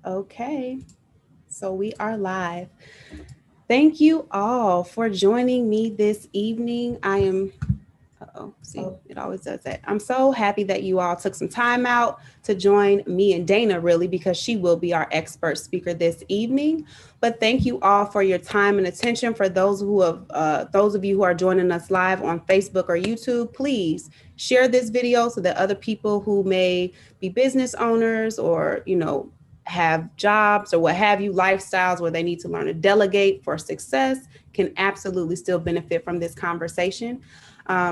Okay, so we are live. Thank you all for joining me this evening. I am, see, it always does that. I'm so happy that you all took some time out to join me and Dana, really, because she will be our expert speaker this evening. But thank you all for your time and attention. For those of you who are joining us live on Facebook or YouTube, please share this video so that other people who may be business owners or, have jobs or what have you, lifestyles where they need to learn to delegate for success can absolutely still benefit from this conversation.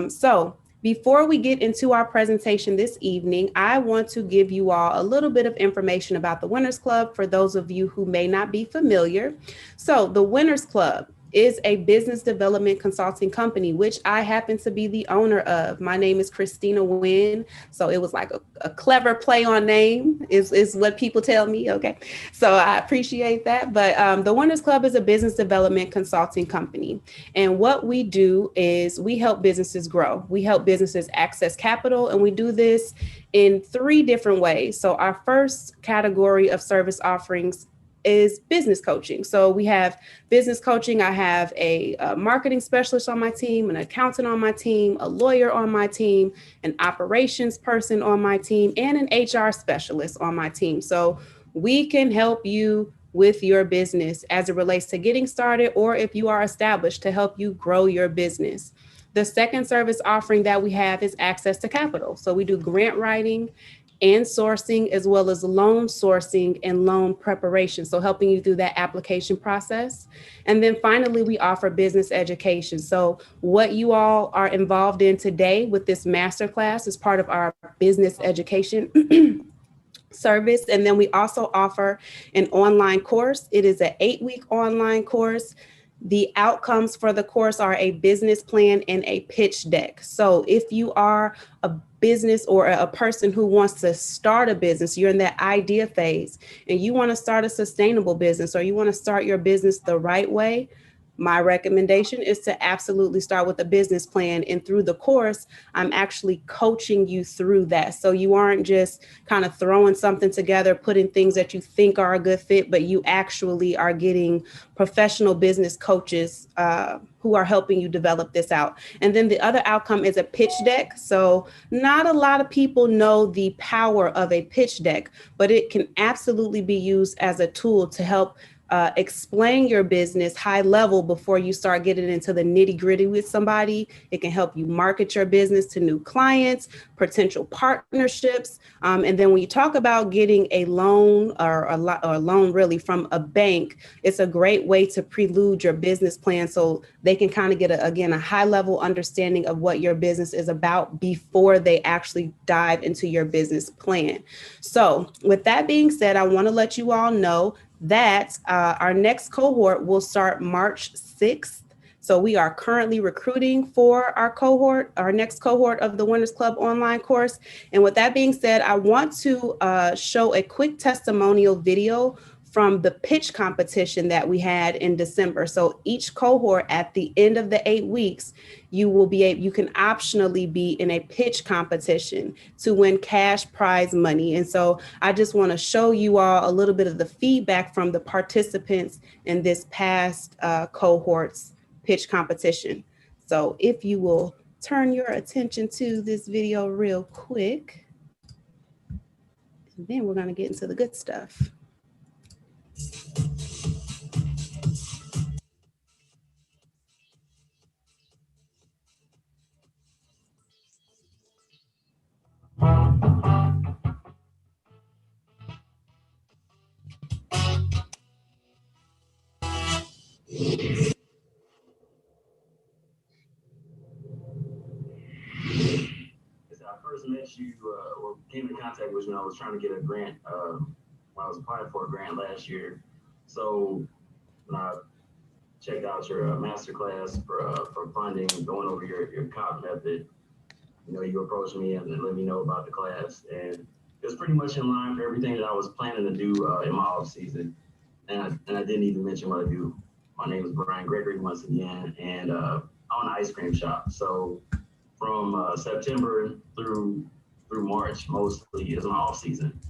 So before we get into our presentation this evening, I want to give you all a little bit of information about the Winners Club for those of you who may not be familiar. So the Winners Club is a business development consulting company, which I happen to be the owner of. My name is Christina Wynn. So it was like a clever play on name is what people tell me. Okay. So I appreciate that. But the Winners Club is a business development consulting company. And what we do is we help businesses grow. We help businesses access capital, and we do this in three different ways. So our first category of service offerings is business coaching. So we have business coaching. I have a marketing specialist on my team, an accountant on my team, a lawyer on my team, an operations person on my team, and an HR specialist on my team. So we can help you with your business as it relates to getting started, or if you are established, to help you grow your business. The second service offering that we have is access to capital. So we do grant writing and sourcing, as well as loan sourcing and loan preparation. So helping you through that application process. And then finally, we offer business education. So what you all are involved in today with this masterclass is part of our business education service. And then we also offer an online course. It is an 8-week online course. The outcomes for the course are a business plan and a pitch deck. So if you are a business or a person who wants to start a business, you're in that idea phase and you want to start a sustainable business, or you want to start your business the right way, my recommendation is to absolutely start with a business plan. And through the course, I'm actually coaching you through that. So you aren't just kind of throwing something together, putting things that you think are a good fit, but you actually are getting professional business coaches who are helping you develop this out. And then the other outcome is a pitch deck. So not a lot of people know the power of a pitch deck, but it can absolutely be used as a tool to help explain your business high level before you start getting into the nitty gritty with somebody. It can help you market your business to new clients, potential partnerships. And then when you talk about getting a loan or a loan really from a bank, it's a great way to prelude your business plan so they can kind of get, a high level understanding of what your business is about before they actually dive into your business plan. So with that being said, I want to let you all know that our next cohort will start March 6th. So we are currently recruiting for our next cohort of the Winners Club online course. And with that being said, I want to show a quick testimonial video from the pitch competition that we had in December. So each cohort at the end of the 8 weeks, you can optionally be in a pitch competition to win cash prize money. And so I just want to show you all a little bit of the feedback from the participants in this past cohort's pitch competition. So if you will turn your attention to this video real quick, and then we're going to get into the good stuff. First met you or came in contact with you when I was trying to get a grant when I was applying for a grant last year. So when I checked out your masterclass for funding, going over your COP method, you approached me and let me know about the class, and it was pretty much in line for everything that I was planning to do in my off season. And I didn't even mention what I do. My name is Brian Gregory once again, and I own an ice cream shop. So from September through March mostly is my off season.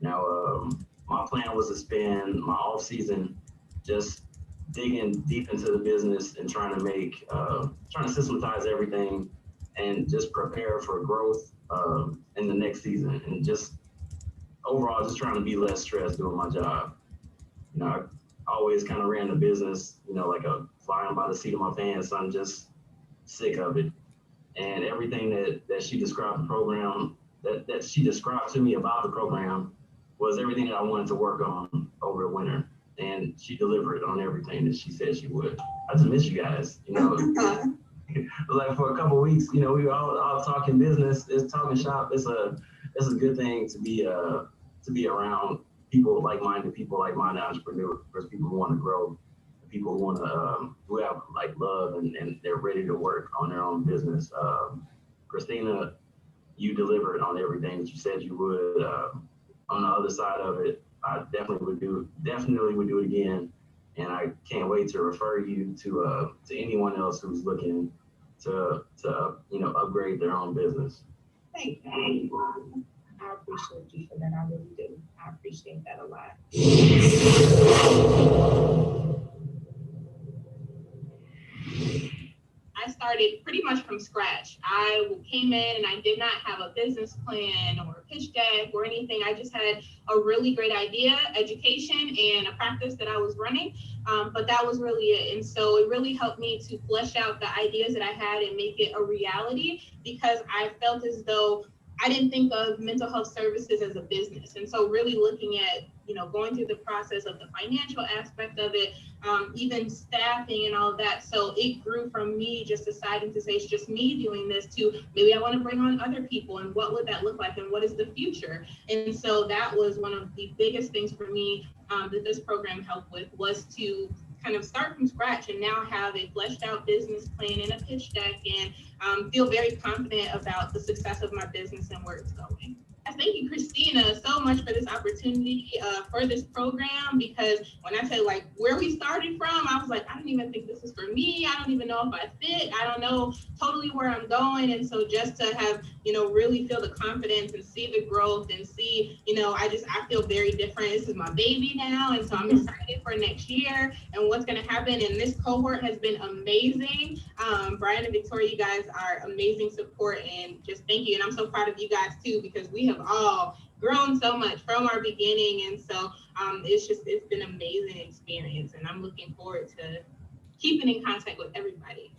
Now, my plan was to spend my off season just digging deep into the business and trying to trying to systematize everything and just prepare for growth in the next season, and just overall just trying to be less stressed doing my job. I always kind of ran the business, like a flying by the seat of my pants. So I'm just sick of it. And everything that she described the program, that she described to me about the program was everything that I wanted to work on over the winter. And she delivered on everything that she said she would. I just miss you guys, like for a couple of weeks, we were all talking business, it's talking shop. It's a good thing to be around people like-minded entrepreneurs, people who want to grow, people who want to who have like love and they're ready to work on their own business. Christina, you delivered on everything that you said you would. On the other side of it, I definitely would do it again, and I can't wait to refer you to anyone else who's looking to upgrade their own business. Thank you. I appreciate you for that. I really do. I appreciate that a lot. I started pretty much from scratch. I came in and I did not have a business plan or a pitch deck or anything. I just had a really great idea, education, and a practice that I was running. But that was really it. And so it really helped me to flesh out the ideas that I had and make it a reality, because I felt as though I didn't think of mental health services as a business. And so really looking at, going through the process of the financial aspect of it, even staffing and all of that. So it grew from me just deciding to say, it's just me doing this, to maybe I want to bring on other people, and what would that look like, and what is the future? And so that was one of the biggest things for me that this program helped with, was to kind of start from scratch and now have a fleshed out business plan and a pitch deck, and feel very confident about the success of my business and where it's going. Thank you, Christina, so much for this opportunity for this program, because when I tell like where we started from, I was like, I don't even think this is for me. I don't even know if I fit. I don't know totally where I'm going. And so just to have, really feel the confidence and see the growth and see, I feel very different. This is my baby now. And so I'm excited for next year and what's going to happen. And this cohort has been amazing. Brian and Victoria, you guys are amazing support, and just thank you. And I'm so proud of you guys too, because we have all grown so much from our beginning. And so it's been an amazing experience, and I'm looking forward to keeping in contact with everybody.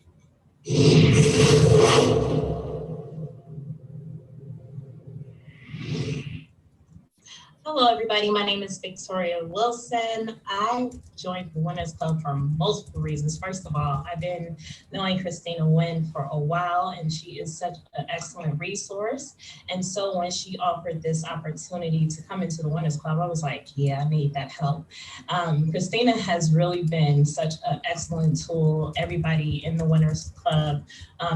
Hello, everybody. My name is Victoria Wilson. I joined the Winners Club for multiple reasons. First of all, I've been knowing Christina Wynn for a while, and she is such an excellent resource. And so when she offered this opportunity to come into the Winners Club, I was like, yeah, I need that help. Christina has really been such an excellent tool. Everybody in the Winners Club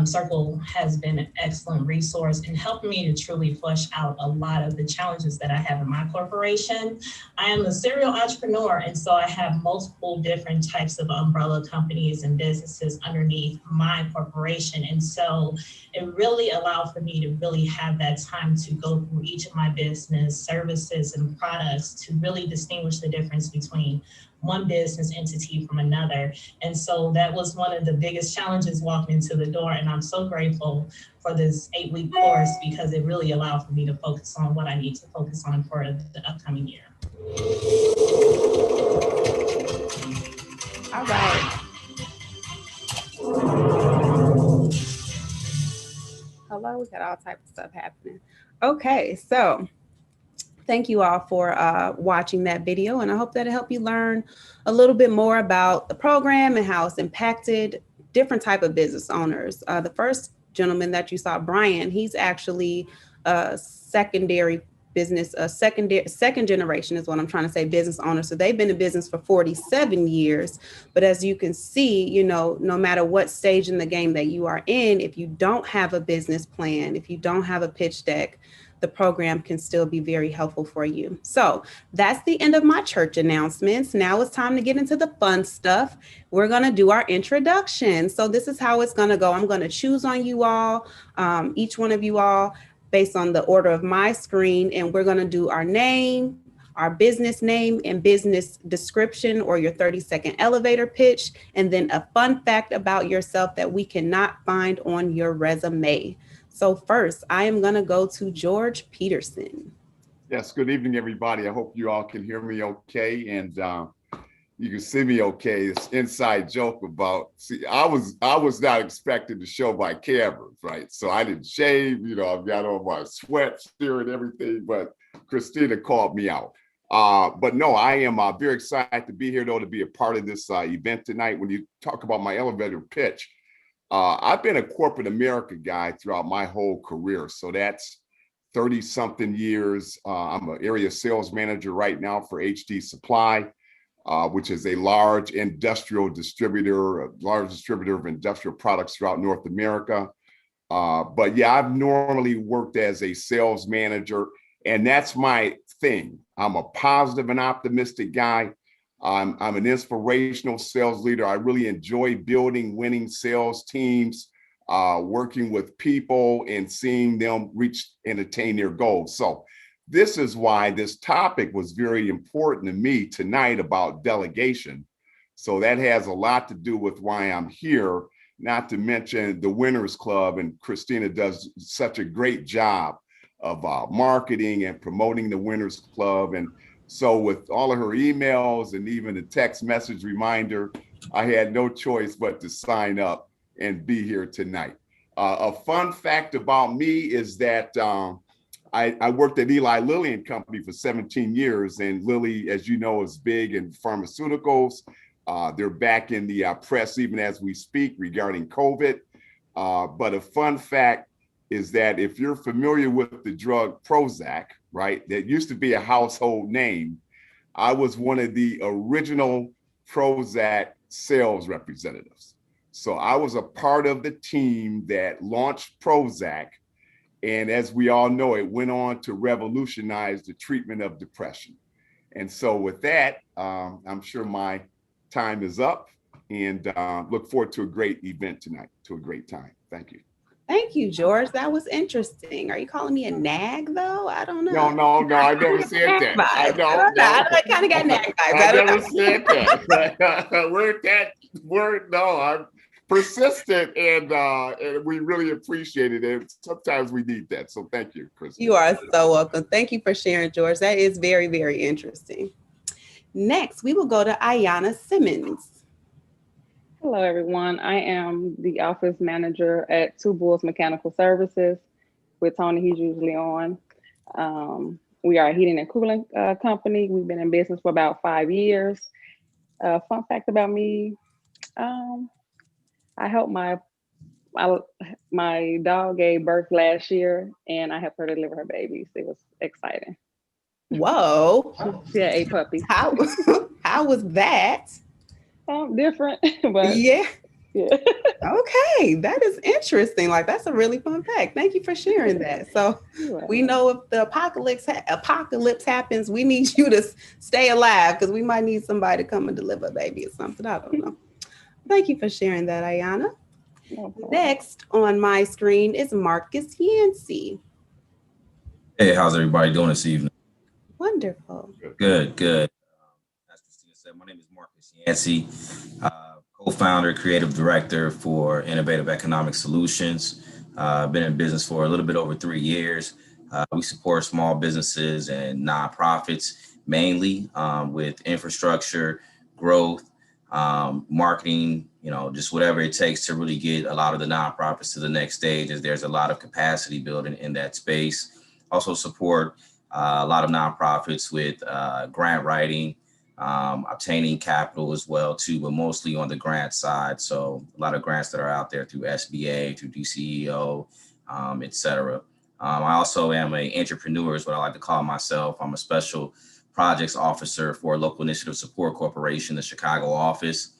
circle has been an excellent resource in helping me to truly flesh out a lot of the challenges that I have in my corporation. I am a serial entrepreneur, and so I have multiple different types of umbrella companies and businesses underneath my corporation. And so it really allowed for me to really have that time to go through each of my business services and products to really distinguish the difference between one business entity from another. And so that was one of the biggest challenges walking into the door. And I'm so grateful for this 8-week course, because it really allowed for me to focus on what I need to focus on for the upcoming year. All right. Hello, we got all types of stuff happening. Okay, so thank you all for watching that video, and I hope that it helped you learn a little bit more about the program and how it's impacted different type of business owners. The first gentleman that you saw, Brian, he's actually a secondary business, second generation is what I'm trying to say, business owner. So they've been in business for 47 years. But as you can see, no matter what stage in the game that you are in, if you don't have a business plan, if you don't have a pitch deck, the program can still be very helpful for you. So that's the end of my church announcements. Now it's time to get into the fun stuff. We're going to do our introduction. So this is how it's going to go. I'm going to choose on you all, each one of you all, based on the order of my screen. And we're going to do our name, our business name and business description or your 30-second elevator pitch, and then a fun fact about yourself that we cannot find on your resume. So first, I am going to go to George Peterson. Yes, good evening, everybody. I hope you all can hear me okay, and you can see me okay. It's inside joke about, I was not expecting to show my cameras, right? So I didn't shave, I've got on my sweats here and everything, but Christina called me out. But no, I am very excited to be here, though, to be a part of this event tonight. When you talk about my elevator pitch, I've been a corporate America guy throughout my whole career. So that's 30-something years. I'm an area sales manager right now for HD Supply, which is a large industrial distributor, a large distributor of industrial products throughout North America. But yeah, I've normally worked as a sales manager, and that's my thing. I'm a positive and optimistic guy. I'm an inspirational sales leader. I really enjoy building winning sales teams, working with people and seeing them reach and attain their goals. So this is why this topic was very important to me tonight about delegation. So that has a lot to do with why I'm here, not to mention the Winners Club, and Christina does such a great job of marketing and promoting the Winners Club. And so with all of her emails and even the text message reminder, I had no choice but to sign up and be here tonight. A fun fact about me is that I worked at Eli Lilly and Company for 17 years, and Lilly, as you know, is big in pharmaceuticals. They're back in the press even as we speak regarding COVID. But a fun fact is that if you're familiar with the drug Prozac, right, that used to be a household name, I was one of the original Prozac sales representatives. So I was a part of the team that launched Prozac. And as we all know, it went on to revolutionize the treatment of depression. And so with that, I'm sure my time is up, and look forward to a great event tonight, to a great time. Thank you. Thank you, George. That was interesting. Are you calling me a nag, though? I don't know. No, I never said that. I don't know. I kind of got nag vibes. I never said that. We're that word. No, I'm persistent, and we really appreciate it. And sometimes we need that. So thank you, Chris. You are so welcome. Thank you for sharing, George. That is very, very interesting. Next, we will go to Ayanna Simmons. Hello, everyone. I am the office manager at Two Bulls Mechanical Services with Tony. He's usually on. We are a heating and cooling company. We've been in business for about 5 years. Fun fact about me, I helped my dog gave birth last year, and I helped her deliver her babies. It was exciting. Whoa. She had 8 puppies. How was that? Different, but yeah. Okay, that is interesting. Like, that's a really fun fact. Thank you for sharing that. So we know if the apocalypse happens, we need you to stay alive, because we might need somebody to come and deliver a baby or something. I don't know. Thank you for sharing that, Ayanna. No problem. Next on my screen is Marcus Yancey. Hey, how's everybody doing this evening? Wonderful. Good. As Christina said, my name is Marcus Yancey, co-founder, creative director for Innovative Economic Solutions. Been in business for a little bit over 3 years. We support small businesses and nonprofits, mainly with infrastructure, growth, marketing, just whatever it takes to really get a lot of the nonprofits to the next stage, as there's a lot of capacity building in that space. Also support a lot of nonprofits with grant writing, obtaining capital as well too, but mostly on the grant side. So a lot of grants that are out there through SBA, through DCEO, et cetera. I also am an entrepreneur, is what I like to call myself. I'm a special projects officer for a local initiative support corporation, the Chicago office.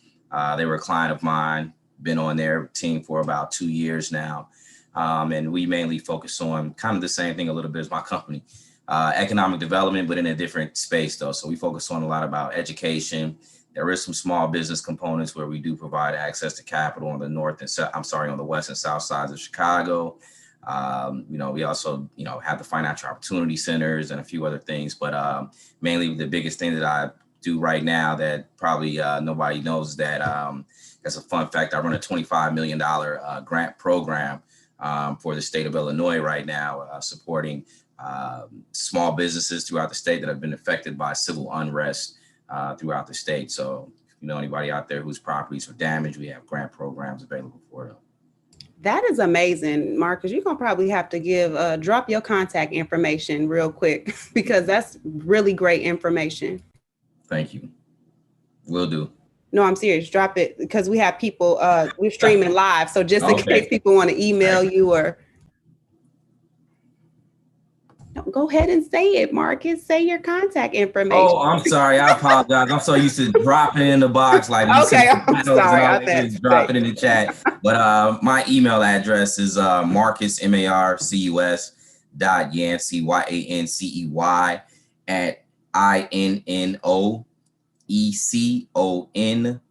They were a client of mine, been on their team for about 2 years now. And we mainly focus on kind of the same thing a little bit as my company, economic development, but in a different space though. So we focus on a lot about education. There is some small business components where we do provide access to capital on the on the west and south sides of Chicago. We also, have the financial opportunity centers and a few other things, but mainly the biggest thing that I do right now that probably nobody knows that as a fun fact, I run a $25 million grant program for the state of Illinois right now, supporting small businesses throughout the state that have been affected by civil unrest throughout the state. So if you know anybody out there whose properties are damaged, we have grant programs available for them. That is amazing, Marcus. You're gonna probably have to drop your contact information real quick because that's really great information. Thank you. Will do. No, I'm serious. Drop it because we have people. We're streaming live, so just in case people want to email you or. No, go ahead and say it, Marcus. Say your contact information. Oh, I'm sorry. I apologize. I'm so used to dropping in the box like okay. I'm sorry. I drop it in the chat. But my email address is Marcus MARCUS .Yancey YANCEY at INNOECON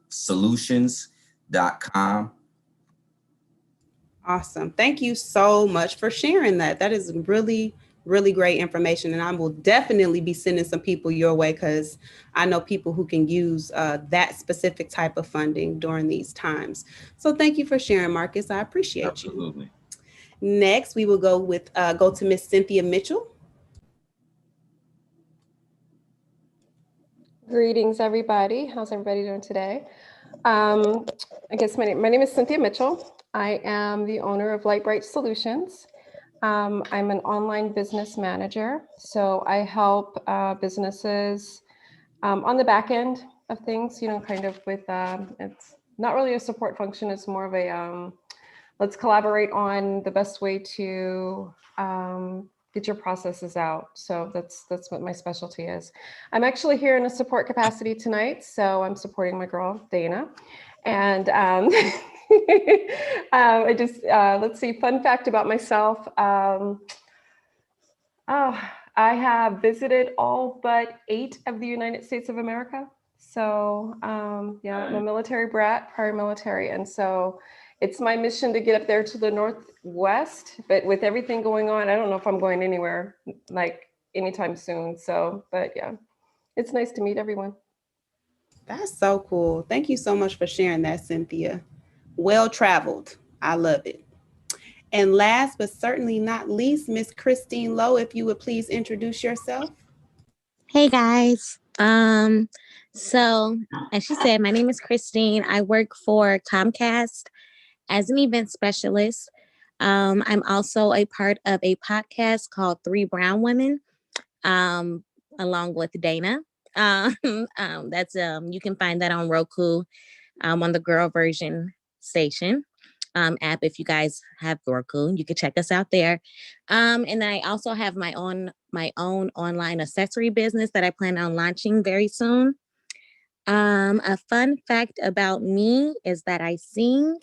solutions.com. Awesome. Thank you so much for sharing that. That is really great information. And I will definitely be sending some people your way because I know people who can use that specific type of funding during these times. So thank you for sharing, Marcus. I appreciate Absolutely. you. Next, we will go to Miss Cynthia Mitchell. Greetings, everybody. How's everybody doing today? I guess my name is Cynthia Mitchell. I am the owner of Light Bright Solutions. I'm an online business manager, so I help businesses on the back end of things, kind of with, it's not really a support function, it's more of a, let's collaborate on the best way to get your processes out. So that's what my specialty is. I'm actually here in a support capacity tonight, so I'm supporting my girl, Dana. And I just, let's see, fun fact about myself. I have visited all but 8 of the United States of America. So yeah, I'm a military brat, prior military. And so it's my mission to get up there to the Northwest, but with everything going on, I don't know if I'm going anywhere like anytime soon. So, but yeah, it's nice to meet everyone. That's so cool. Thank you so much for sharing that, Cynthia. Well-traveled. I love it. And last but certainly not least, Miss Christine Lowe, if you would please introduce yourself. Hey guys. So as she said, my name is Christine. I work for Comcast as an event specialist. I'm also a part of a podcast called Three Brown Women, along with Dana. That's you can find that on Roku, on the girl version station app. If you guys have Roku, you can check us out there. And then I also have my own online accessory business that I plan on launching very soon. A fun fact about me is that I sing.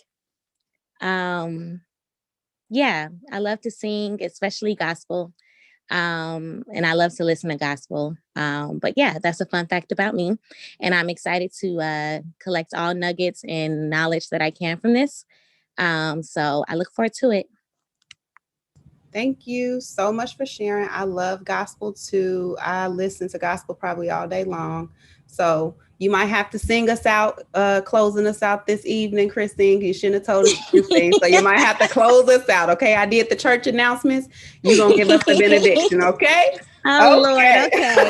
Yeah, I love to sing, especially gospel. And I love to listen to gospel. But yeah, that's a fun fact about me. And I'm excited to collect all nuggets and knowledge that I can from this. So I look forward to it. Thank you so much for sharing. I love gospel too. I listen to gospel probably all day long. So you might have to sing us out, closing us out this evening, Christine. You shouldn't have told us to sing. So you might have to close us out. Okay. I did the church announcements. You're going to give us the benediction. Okay. Oh, okay. Lord. Okay.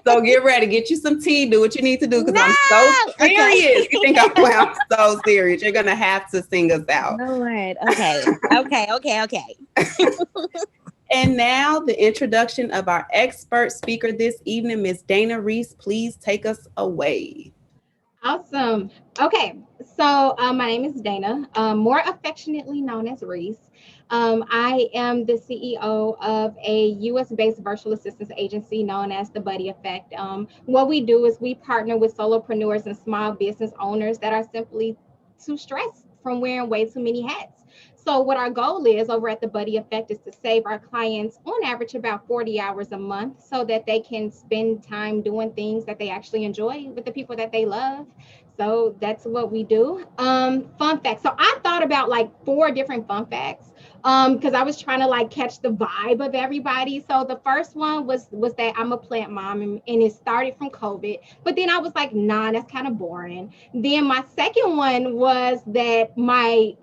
So get ready. Get you some tea. Do what you need to do because I'm so serious. Okay. You think I'm so serious. You're going to have to sing us out. Lord. Okay. And now the introduction of our expert speaker this evening, Ms. Dana Reese. Please take us away. Awesome. Okay, so my name is Dana, more affectionately known as Reese. I am the CEO of a US-based virtual assistance agency known as the Buddy Effect. What we do is we partner with solopreneurs and small business owners that are simply too stressed from wearing way too many hats. So what our goal is over at the Buddy Effect is to save our clients on average about 40 hours a month so that they can spend time doing things that they actually enjoy with the people that they love. So that's what we do. Fun facts. So I thought about like 4 different fun facts because I was trying to like catch the vibe of everybody. So the first one was that I'm a plant mom, and it started from COVID. But then I was like, nah, that's kind of boring. Then my second one was that my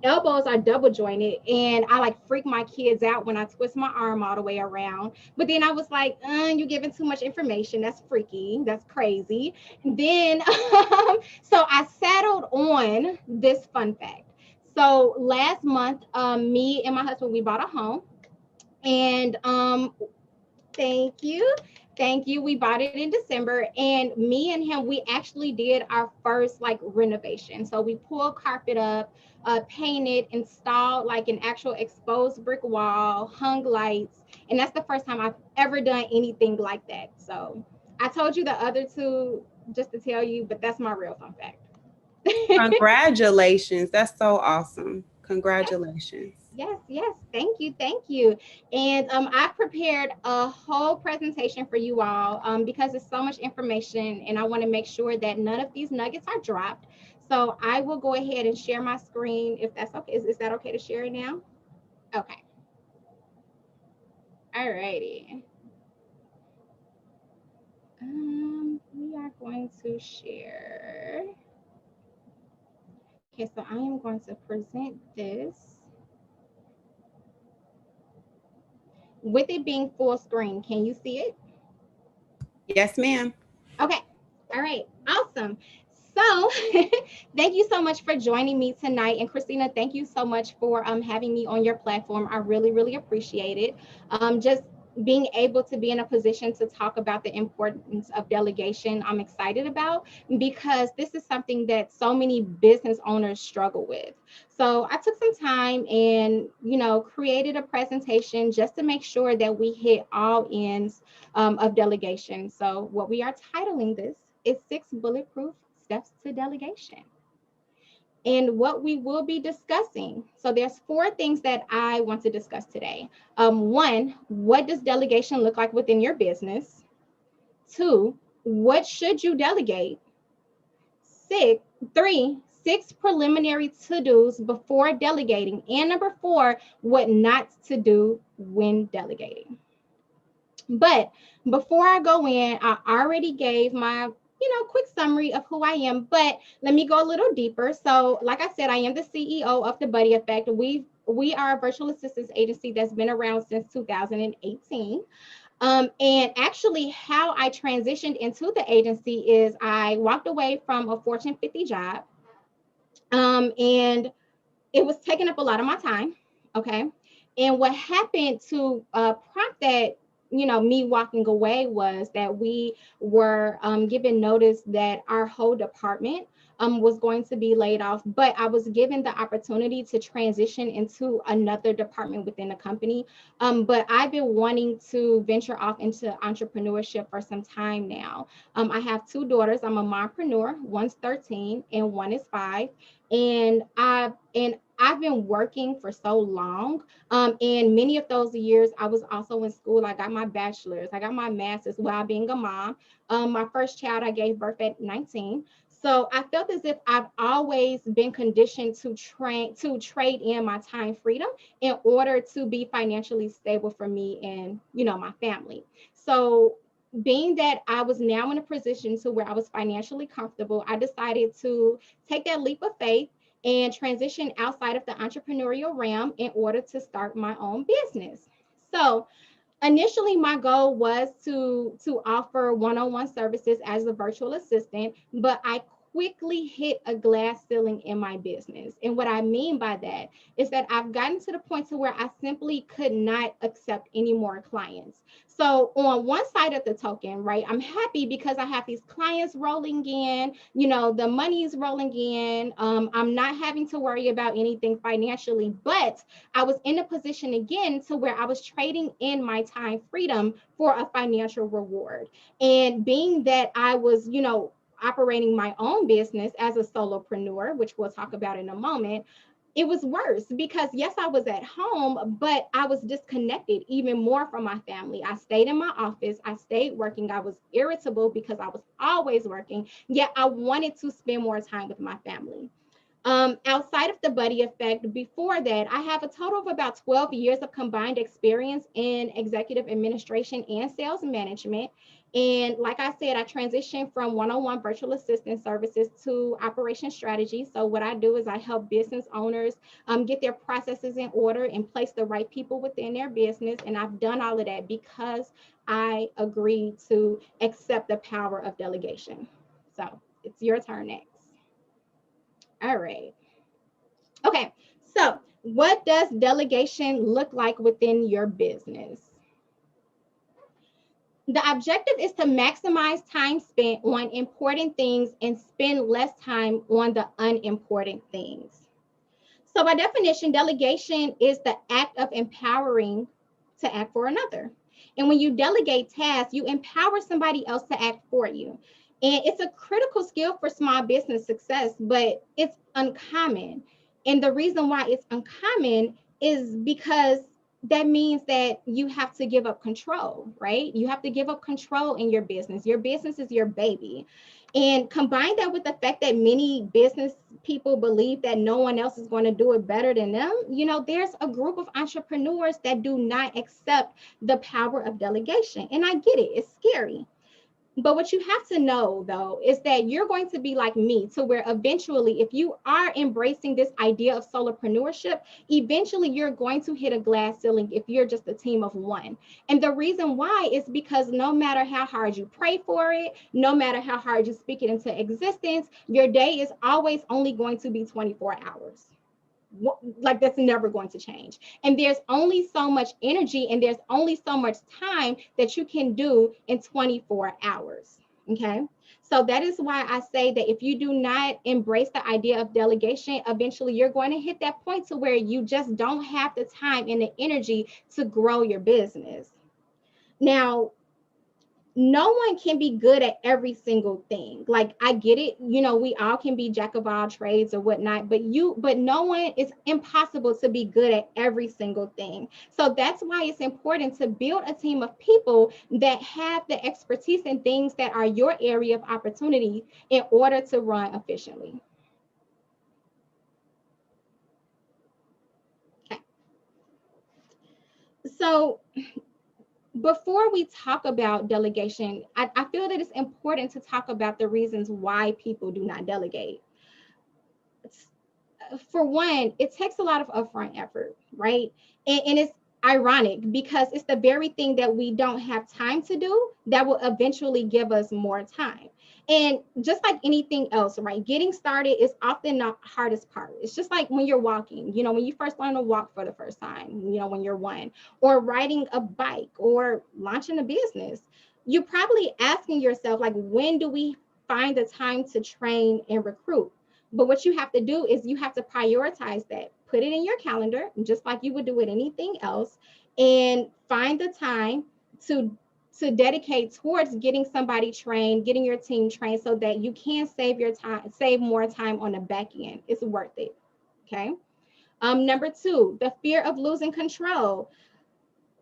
elbows are double jointed, and I like freak my kids out when I twist my arm all the way around. But then I was like, you're giving too much information. That's freaky. That's crazy. Then, so I settled on this fun fact. So last month, me and my husband, we bought a home, and thank you. Thank you. We bought it in December, and me and him, we actually did our first like renovation. So we pulled carpet up, painted, installed like an actual exposed brick wall, hung lights, and that's the first time I've ever done anything like that. So I told you the other two just to tell you, but that's my real fun fact. Congratulations. That's so awesome. Congratulations. Yes, yes. Thank you. Thank you. And I prepared a whole presentation for you all because it's so much information, and I want to make sure that none of these nuggets are dropped. So I will go ahead and share my screen if that's okay. Is that okay to share it now? Okay. All righty. We are going to share. Okay, so I am going to present this with it being full screen. Can you see it? Yes, ma'am. Okay. All right. Awesome. So thank you so much for joining me tonight. And Christina, thank you so much for having me on your platform. I really, really appreciate it. Just being able to be in a position to talk about the importance of delegation, I'm excited about, because this is something that so many business owners struggle with. So I took some time and, created a presentation just to make sure that we hit all ends of delegation. So what we are titling this is 6 Bulletproof Steps to Delegation. And what we will be discussing. So there's 4 things that I want to discuss today. One, what does delegation look like within your business? 2, what should you delegate? 6 preliminary to-dos before delegating. And number 4, what not to do when delegating. But before I go in, I already gave my quick summary of who I am, but let me go a little deeper. So like I said, I am the CEO of the Buddy Effect. We are a virtual assistance agency that's been around since 2018. And actually how I transitioned into the agency is I walked away from a Fortune 50 job. And it was taking up a lot of my time. Okay. And what happened to prompt that, me walking away was that we were given notice that our whole department was going to be laid off, but I was given the opportunity to transition into another department within the company. But I've been wanting to venture off into entrepreneurship for some time now. I have 2 daughters. I'm a mompreneur. One's 13 and one is 5. And I've been working for so long. And many of those years, I was also in school. I got my bachelor's, I got my master's while being a mom. My first child, I gave birth at 19. So I felt as if I've always been conditioned to trade in my time freedom in order to be financially stable for me and, my family. So being that I was now in a position to where I was financially comfortable, I decided to take that leap of faith and transition outside of the entrepreneurial realm in order to start my own business. So initially my goal was to offer one-on-one services as a virtual assistant, but I quickly hit a glass ceiling in my business. And what I mean by that is that I've gotten to the point to where I simply could not accept any more clients. So on one side of the token, right, I'm happy because I have these clients rolling in, the money is rolling in. I'm not having to worry about anything financially, but I was in a position again to where I was trading in my time freedom for a financial reward. And being that I was, operating my own business as a solopreneur, which we'll talk about in a moment, it was worse because yes, I was at home, but I was disconnected even more from my family. I stayed in my office, I stayed working, I was irritable because I was always working, yet I wanted to spend more time with my family. Outside of the buddy effect, before that, I have a total of about 12 years of combined experience in executive administration and sales management. And like I said, I transitioned from one-on-one virtual assistant services to operation strategy. So what I do is I help business owners get their processes in order and place the right people within their business. And I've done all of that because I agreed to accept the power of delegation. So it's your turn next. All right. Okay. So what does delegation look like within your business? The objective is to maximize time spent on important things and spend less time on the unimportant things. So by definition, delegation is the act of empowering to act for another. And when you delegate tasks, you empower somebody else to act for you. And it's a critical skill for small business success, but it's uncommon. And the reason why it's uncommon is because that means that you have to give up control, right? You have to give up control in your business. Your business is your baby. And combine that with the fact that many business people believe that no one else is going to do it better than them. You know, there's a group of entrepreneurs that do not accept the power of delegation. And I get it, it's scary. But what you have to know, though, is that you're going to be like me, to where eventually, if you are embracing this idea of solopreneurship, eventually you're going to hit a glass ceiling if you're just a team of one. And the reason why is because no matter how hard you pray for it, no matter how hard you speak it into existence, your day is always only going to be 24 hours. Like, that's never going to change. And there's only so much energy and there's only so much time that you can do in 24 hours. Okay. So that is why I say that if you do not embrace the idea of delegation, eventually you're going to hit that point to where you just don't have the time and the energy to grow your business. Now, no one can be good at every single thing. Like, I get it, you know, we all can be jack of all trades or whatnot, but no one, it's impossible to be good at every single thing. So that's why it's important to build a team of people that have the expertise in things that are your area of opportunity in order to run efficiently. Okay. So before we talk about delegation, I feel that it's important to talk about the reasons why people do not delegate. For one, it takes a lot of upfront effort, right? And it's ironic because it's the very thing that we don't have time to do that will eventually give us more time. And just like anything else, right? Getting started is often the hardest part. It's just like when you're walking, you know, when you first learn to walk for the first time, you know, when you're one, or riding a bike or launching a business, you're probably asking yourself, like, when do we find the time to train and recruit? But what you have to do is you have to prioritize that, put it in your calendar, just like you would do with anything else, and find the time to dedicate towards getting somebody trained, getting your team trained so that you can save your time, save more time on the back end. It's worth it. Okay. Number two, the fear of losing control.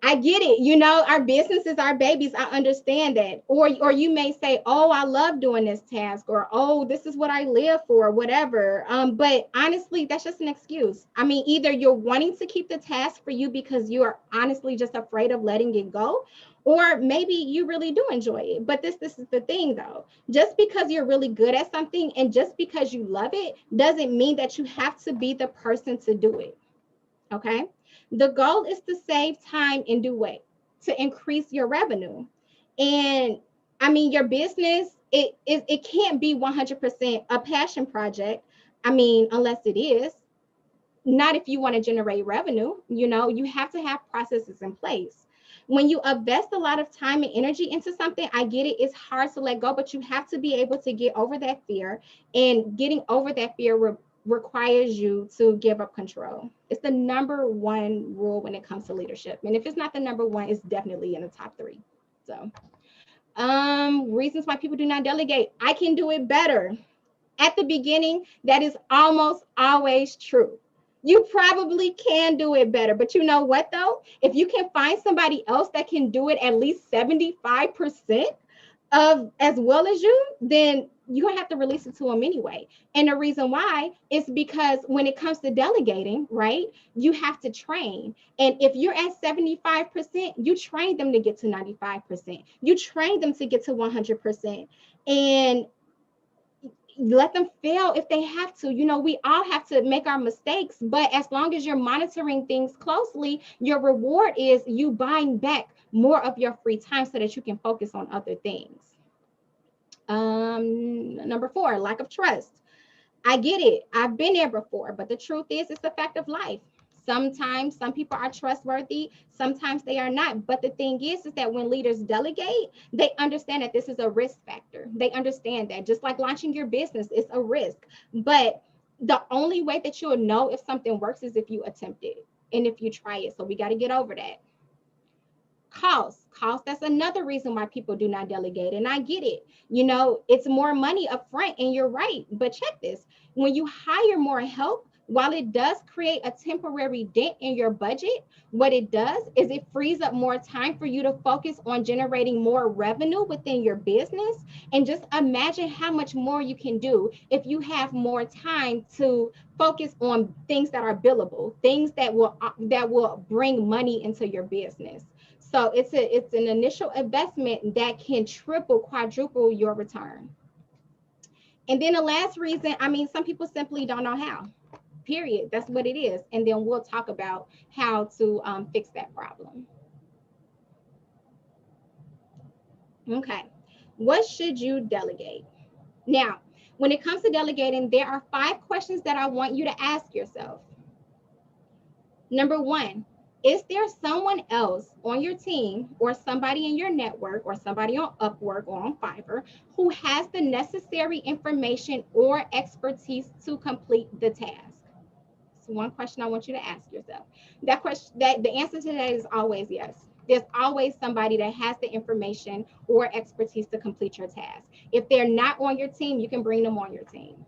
I get it. You know, our businesses, our babies. I understand that. Or you may say, "Oh, I love doing this task," or "Oh, this is what I live for," whatever. But honestly, that's just an excuse. I mean, either you're wanting to keep the task for you because you are honestly just afraid of letting it go, or maybe you really do enjoy it. But this is the thing, though. Just because you're really good at something and just because you love it doesn't mean that you have to be the person to do it. Okay. The goal is to save time and do what? To increase your revenue. And I mean, your business, it can't be 100% a passion project. I mean, unless it is, not if you want to generate revenue. You know, you have to have processes in place. When you invest a lot of time and energy into something, I get it, it's hard to let go, but you have to be able to get over that fear. And getting over that fear requires you to give up control. It's the number one rule when it comes to leadership. And if it's not the number one, it's definitely in the top three. So, reasons why people do not delegate. I can do it better. At the beginning, that is almost always true. You probably can do it better, but you know what though? If you can find somebody else that can do it at least 75%, of as well as you, then you're gonna have to release it to them anyway. And the reason why is because when it comes to delegating, right, you have to train. And if you're at 75%, you train them to get to 95%. You train them to get to 100%. And let them fail if they have to. You know, we all have to make our mistakes, but as long as you're monitoring things closely, your reward is you buying back more of your free time so that you can focus on other things. Number 4, lack of trust. I get it. I've been there before, but the truth is, it's a fact of life. Sometimes some people are trustworthy, sometimes they are not. But the thing is that when leaders delegate, they understand that this is a risk factor. They understand that just like launching your business is a risk. But the only way that you'll know if something works is if you attempt it and if you try it. So we got to get over that. Cost, that's another reason why people do not delegate, and I get it. You know, it's more money up front, and you're right, but check this. When you hire more help, while it does create a temporary dent in your budget, what it does is it frees up more time for you to focus on generating more revenue within your business. And just imagine how much more you can do if you have more time to focus on things that are billable, things that will bring money into your business. So it's an initial investment that can triple, quadruple your return. And then the last reason, I mean, some people simply don't know how. Period. That's what it is. And then we'll talk about how to fix that problem. Okay. What should you delegate? Now, when it comes to delegating, there are 5 questions that I want you to ask yourself. Number 1, is there someone else on your team or somebody in your network or somebody on Upwork or on Fiverr who has the necessary information or expertise to complete the task? It's one question I want you to ask yourself. That question, that the answer to that is always yes. There's always somebody that has the information or expertise to complete your task. If they're not on your team, you can bring them on your team.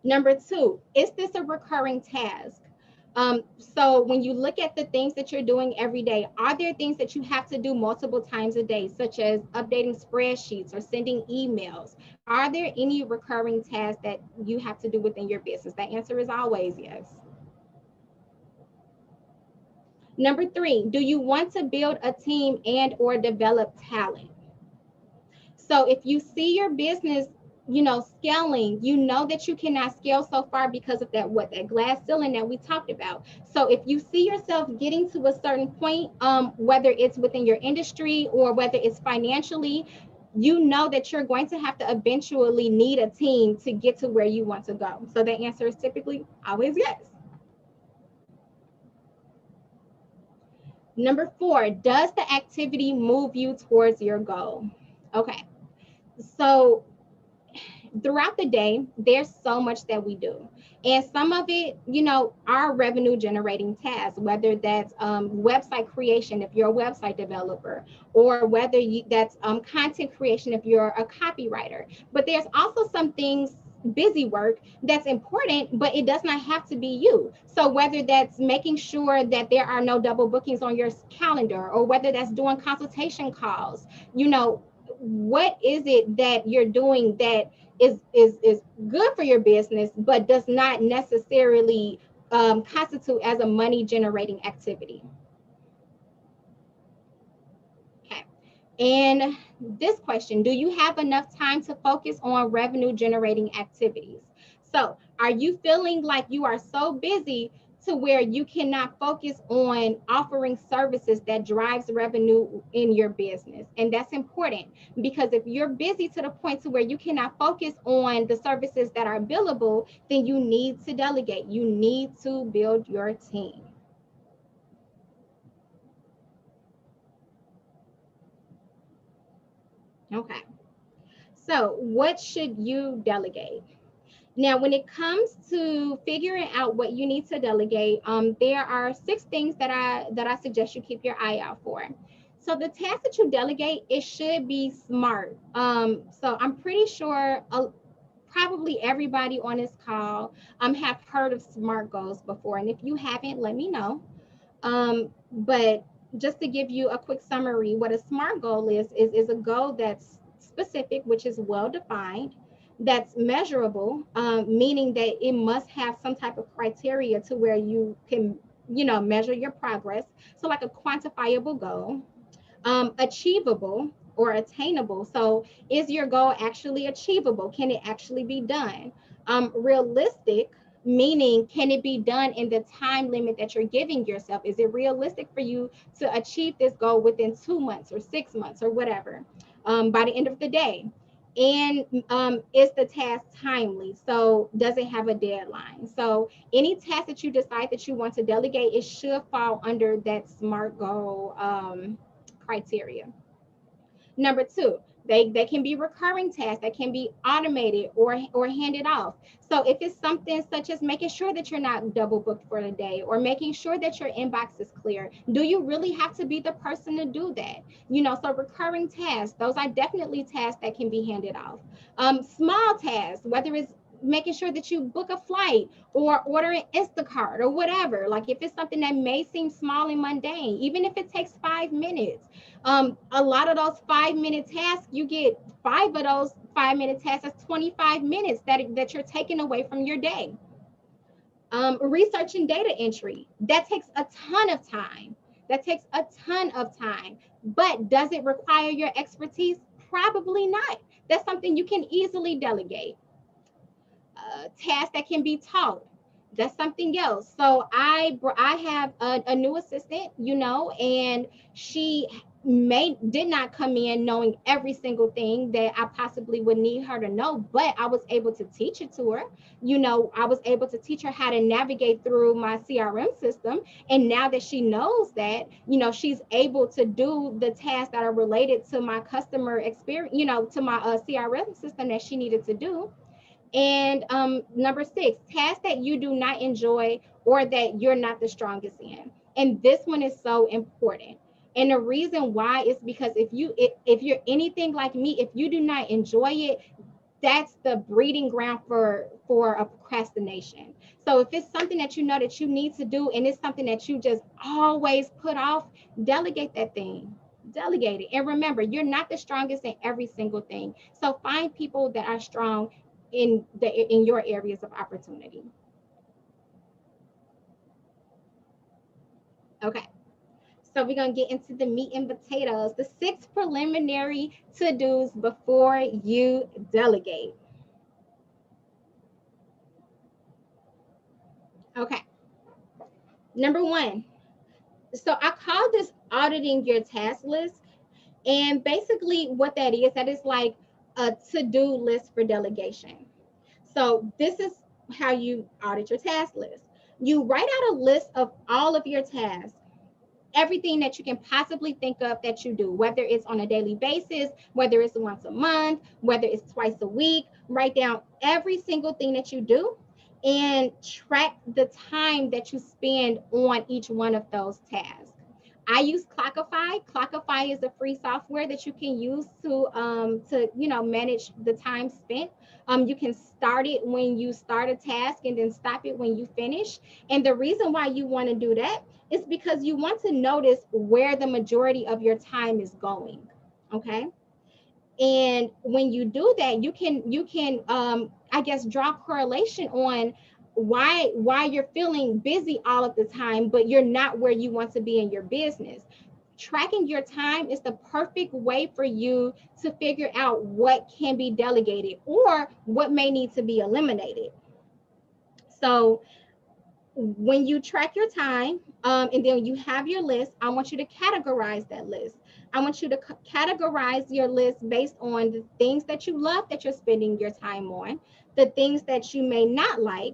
Number 2, is this a recurring task? So when you look at the things that you're doing every day, are there things that you have to do multiple times a day, such as updating spreadsheets or sending emails? Are there any recurring tasks that you have to do within your business? The answer is always yes. Number 3, do you want to build a team and or develop talent? So if you see your business, scaling, you know that you cannot scale so far because of that glass ceiling that we talked about. So if you see yourself getting to a certain point, whether it's within your industry or whether it's financially, you know that you're going to have to eventually need a team to get to where you want to go. So the answer is typically always yes. Number 4, does the activity move you towards your goal? Okay. So throughout the day, there's so much that we do. And some of it, are revenue generating tasks, whether that's website creation if you're a website developer, or whether that's content creation if you're a copywriter. But there's also some things, busy work, that's important, but it does not have to be you. So whether that's making sure that there are no double bookings on your calendar, or whether that's doing consultation calls, what is it that you're doing that is good for your business, but does not necessarily constitute as a money generating activity? Okay. And this question, do you have enough time to focus on revenue generating activities? So are you feeling like you are so busy to where you cannot focus on offering services that drives revenue in your business? And that's important, because if you're busy to the point to where you cannot focus on the services that are billable, then you need to delegate. You need to build your team. Okay. So what should you delegate? Now, when it comes to figuring out what you need to delegate, there are 6 things that I suggest you keep your eye out for. So the task that you delegate, it should be SMART. So I'm pretty sure probably everybody on this call have heard of SMART goals before, and if you haven't, let me know. But just to give you a quick summary, what a SMART goal is a goal that's specific, which is well defined, that's measurable, meaning that it must have some type of criteria to where you can, measure your progress. So like a quantifiable goal, achievable or attainable. So is your goal actually achievable? Can it actually be done? Realistic, meaning can it be done in the time limit that you're giving yourself? Is it realistic for you to achieve this goal within 2 months or 6 months or whatever, by the end of the day? And is the task timely? So does it have a deadline? So any task that you decide that you want to delegate, it should fall under that SMART goal criteria. Number two, they can be recurring tasks that can be automated or handed off. So if it's something such as making sure that you're not double booked for the day, or making sure that your inbox is clear, do you really have to be the person to do that? So recurring tasks, those are definitely tasks that can be handed off. Small tasks, whether it's making sure that you book a flight or order an Instacart or whatever. Like if it's something that may seem small and mundane, even if it takes 5 minutes, a lot of those 5 minute tasks, you get 5 of those 5 minute tasks, that's 25 minutes that you're taking away from your day. Research and data entry, that takes a ton of time. But does it require your expertise? Probably not. That's something you can easily delegate. Tasks that can be taught, that's something else. So I have a new assistant, and she did not come in knowing every single thing that I possibly would need her to know, but I was able to teach it to her. I was able to teach her how to navigate through my CRM system, and now that she knows that, she's able to do the tasks that are related to my customer experience, to my CRM system that she needed to do. And number six, tasks that you do not enjoy or that you're not the strongest in. And this one is so important. And the reason why is because if you're anything like me, if you do not enjoy it, that's the breeding ground for a procrastination. So if it's something that you know that you need to do and it's something that you just always put off, delegate that thing. Delegate it. And remember, you're not the strongest in every single thing. So find people that are strong in your areas of opportunity. Okay. So we're going to get into the meat and potatoes, the 6 preliminary to-dos before you delegate. Okay. Number 1. So I call this auditing your task list. And basically what that is like a to-do list for delegation. So this is how you audit your task list. You write out a list of all of your tasks, everything that you can possibly think of that you do, whether it's on a daily basis, whether it's once a month, whether it's twice a week. Write down every single thing that you do and track the time that you spend on each one of those tasks. I use Clockify. Clockify is a free software that you can use to manage the time spent. You can start it when you start a task and then stop it when you finish. And the reason why you want to do that is because you want to notice where the majority of your time is going. Okay. And when you do that, you can I guess draw correlation on why you're feeling busy all of the time, but you're not where you want to be in your business. Tracking your time is the perfect way for you to figure out what can be delegated or what may need to be eliminated. So when you track your time, and then you have your list, I want you to categorize that list. I want you to categorize your list based on the things that you love that you're spending your time on, the things that you may not like,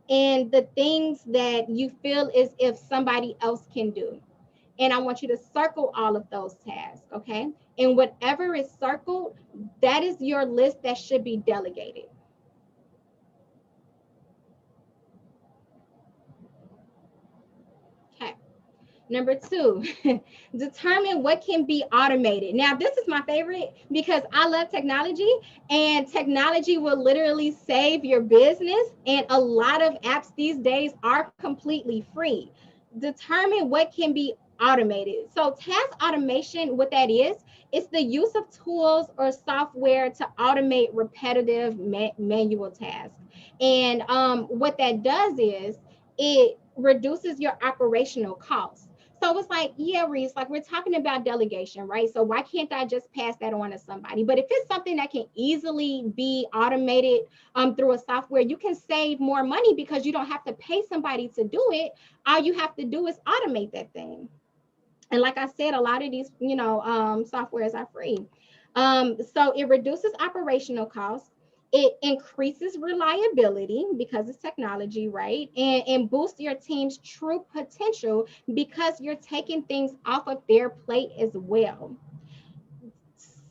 and the things that you feel as if somebody else can do. And I want you to circle all of those tasks, okay? And whatever is circled, that is your list that should be delegated. Okay. Number 2, determine what can be automated. Now, this is my favorite because I love technology, and technology will literally save your business. And a lot of apps these days are completely free. Determine what can be automated. So task automation, what that is, it's the use of tools or software to automate repetitive manual tasks. And what that does is it reduces your operational costs. So it's like, yeah, Reese, like we're talking about delegation, right? So why can't I just pass that on to somebody? But if it's something that can easily be automated through a software, you can save more money because you don't have to pay somebody to do it. All you have to do is automate that thing. And like I said, a lot of these, softwares are free. So it reduces operational costs. It increases reliability because it's technology, right? And boosts your team's true potential because you're taking things off of their plate as well.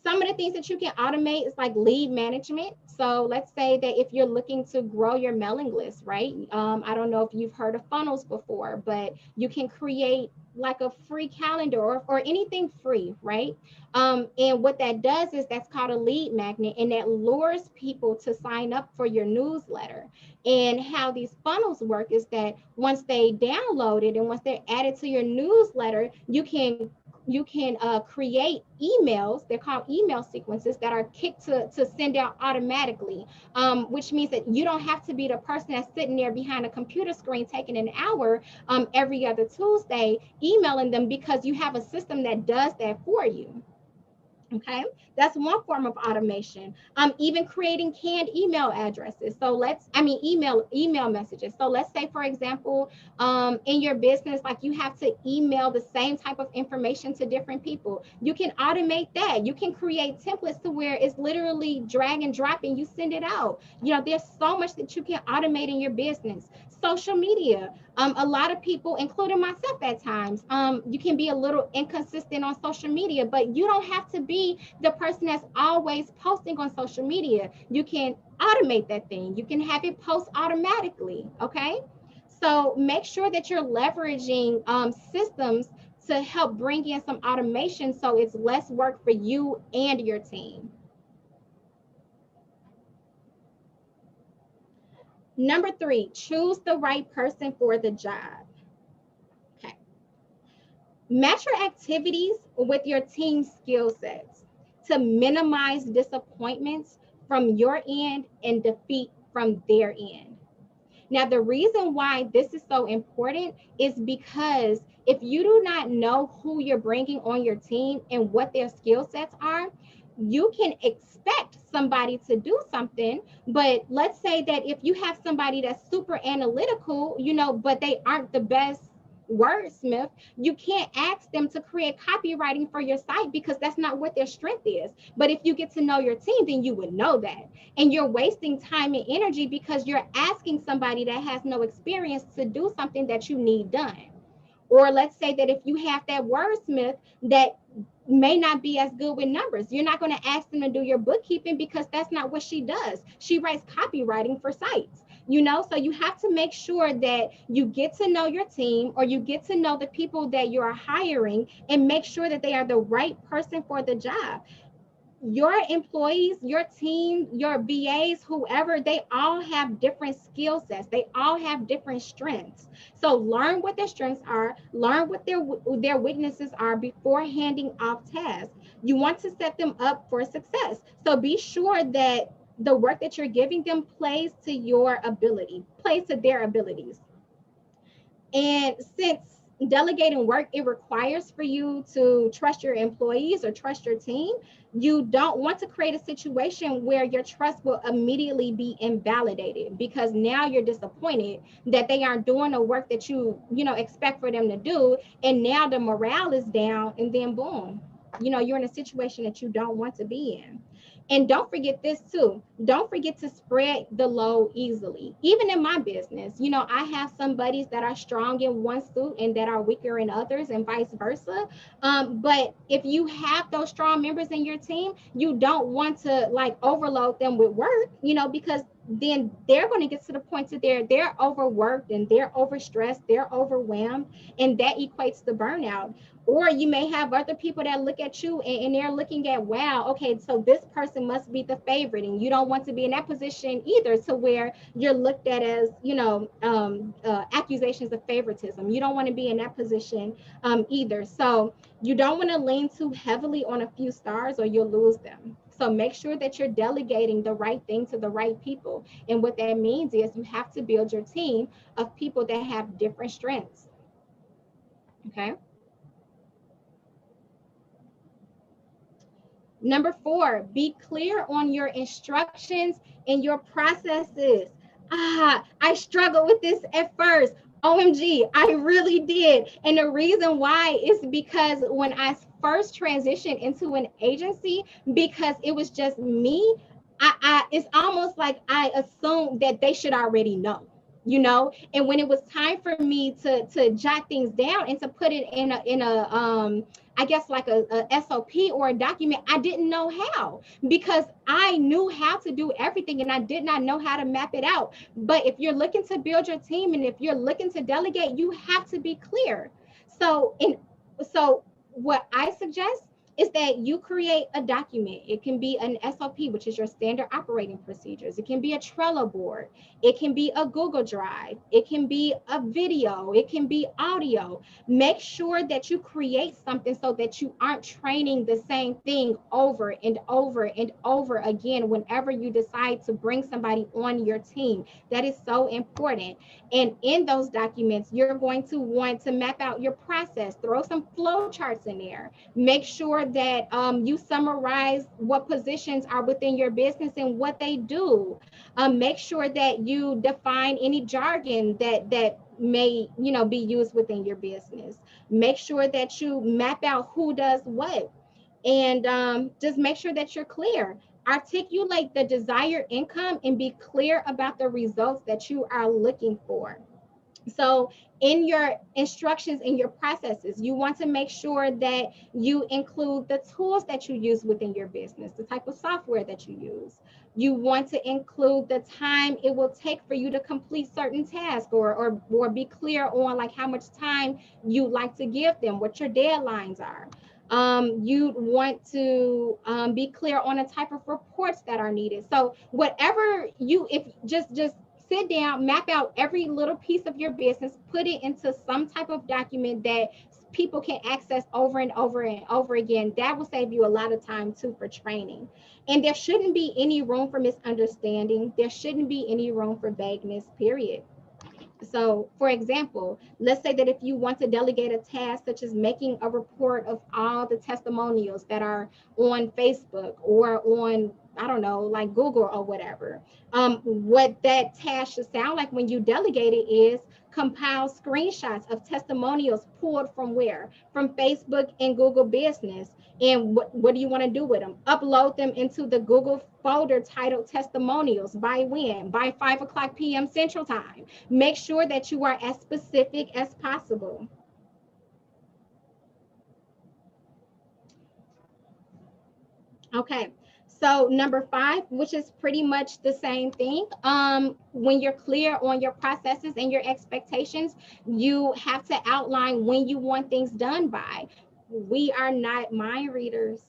Some of the things that you can automate is like lead management. So let's say that if you're looking to grow your mailing list, right? I don't know if you've heard of funnels before, but you can create like a free calendar or anything free, right? And what that does is that's called a lead magnet, and that lures people to sign up for your newsletter. And how these funnels work is that once they download it and once they're added to your newsletter, you can create emails. They're called email sequences that are kicked to send out automatically, which means that you don't have to be the person that's sitting there behind a computer screen taking an hour every other Tuesday emailing them, because you have a system that does that for you. Okay, that's one form of automation. Even creating canned email addresses. So email messages. So let's say, for example, in your business, like you have to email the same type of information to different people. You can automate that. You can create templates to where it's literally drag and drop and you send it out. There's so much that you can automate in your business. Social media. A lot of people, including myself at times, you can be a little inconsistent on social media, but you don't have to be the person that's always posting on social media. You can automate that thing. You can have it post automatically. Okay. So make sure that you're leveraging systems to help bring in some automation so it's less work for you and your team. Number 3, choose the right person for the job. Okay. Match your activities with your team's skill sets to minimize disappointments from your end and defeat from their end. Now, the reason why this is so important is because if you do not know who you're bringing on your team and what their skill sets are, you can expect somebody to do something. But let's say that if you have somebody that's super analytical, but they aren't the best wordsmith, you can't ask them to create copywriting for your site because that's not what their strength is. But if you get to know your team, then you would know that. And you're wasting time and energy because you're asking somebody that has no experience to do something that you need done. Or let's say that if you have that wordsmith that may not be as good with numbers, you're not going to ask them to do your bookkeeping because that's not what she does. She writes copywriting for sites. So you have to make sure that you get to know your team, or you get to know the people that you are hiring, and make sure that they are the right person for the job. Your employees, your team, your BAs, whoever, they all have different skill sets. They all have different strengths. So learn what their strengths are, learn what their weaknesses are before handing off tasks. You want to set them up for success. So be sure that the work that you're giving them plays to their abilities. And since delegating work, it requires for you to trust your employees or trust your team, you don't want to create a situation where your trust will immediately be invalidated because now you're disappointed that they aren't doing the work that you expect for them to do. And now the morale is down, and then boom, you're in a situation that you don't want to be in. And don't forget this too. Don't forget to spread the load easily. Even in my business, I have some buddies that are strong in one suit and that are weaker in others, and vice versa. But if you have those strong members in your team, you don't want to like overload them with work, because then they're going to get to the point that they're overworked and they're overstressed, they're overwhelmed, and that equates to burnout. Or you may have other people that look at you and they're looking at, wow, okay, so this person must be the favorite, and you don't want to be in that position either, to where you're looked at as, accusations of favoritism. You don't want to be in that position either. So you don't want to lean too heavily on a few stars, or you'll lose them. So make sure that you're delegating the right thing to the right people. And what that means is you have to build your team of people that have different strengths. Okay. Number 4, be clear on your instructions and your processes. I struggled with this at first. OMG, I really did. And the reason why is because when I first transitioned into an agency, because it was just me, it's almost like I assumed that they should already know. And when it was time for me to jot things down and to put it in a I guess like a SOP or a document, I didn't know how, because I knew how to do everything and I did not know how to map it out. But if you're looking to build your team and if you're looking to delegate, you have to be clear. So what I suggest is that you create a document. It can be an SOP, which is your standard operating procedures. It can be a Trello board. It can be a Google Drive. It can be a video. It can be audio. Make sure that you create something so that you aren't training the same thing over and over and over again whenever you decide to bring somebody on your team. That is so important. And in those documents, you're going to want to map out your process, throw some flow charts in there. Make sure that you summarize what positions are within your business and what they do. Make sure that you define any jargon that may be used within your business. Make sure that you map out who does what, and just make sure that you're clear. Articulate the desired income and be clear about the results that you are looking for. So in your instructions, in your processes, you want to make sure that you include the tools that you use within your business, the type of software that you use. You want to include the time it will take for you to complete certain tasks, or be clear on like how much time you like to give them, what your deadlines are. You'd want to be clear on the type of reports that are needed. So whatever if just sit down, map out every little piece of your business, put it into some type of document that people can access over and over and over again. That will save you a lot of time too for training. And there shouldn't be any room for misunderstanding. There shouldn't be any room for vagueness, period. So, for example, let's say that if you want to delegate a task such as making a report of all the testimonials that are on Facebook or on, I don't know, like Google or whatever, what that task should sound like when you delegate it is compile screenshots of testimonials pulled from where? From Facebook and Google Business. And what do you want to do with them? Upload them into the Google folder titled testimonials. By when? By 5:00 p.m. Central Time. Make sure that you are as specific as possible. Okay. So number 5, which is pretty much the same thing. When you're clear on your processes and your expectations, you have to outline when you want things done by. We are not mind readers.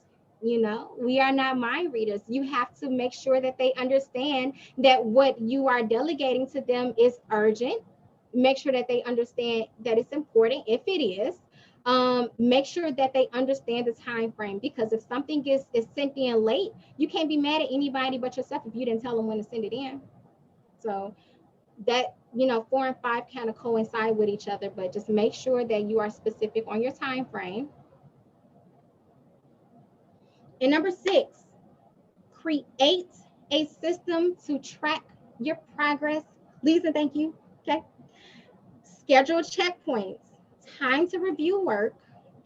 We are not mind readers. You have to make sure that they understand that what you are delegating to them is urgent. Make sure that they understand that it's important if it is. Make sure that they understand the time frame, because if something is sent in late, you can't be mad at anybody but yourself if you didn't tell them when to send it in. So that 4 and 5 kind of coincide with each other, but just make sure that you are specific on your time frame. And number 6, create a system to track your progress. Please and thank you. Okay. Schedule checkpoints, time to review work,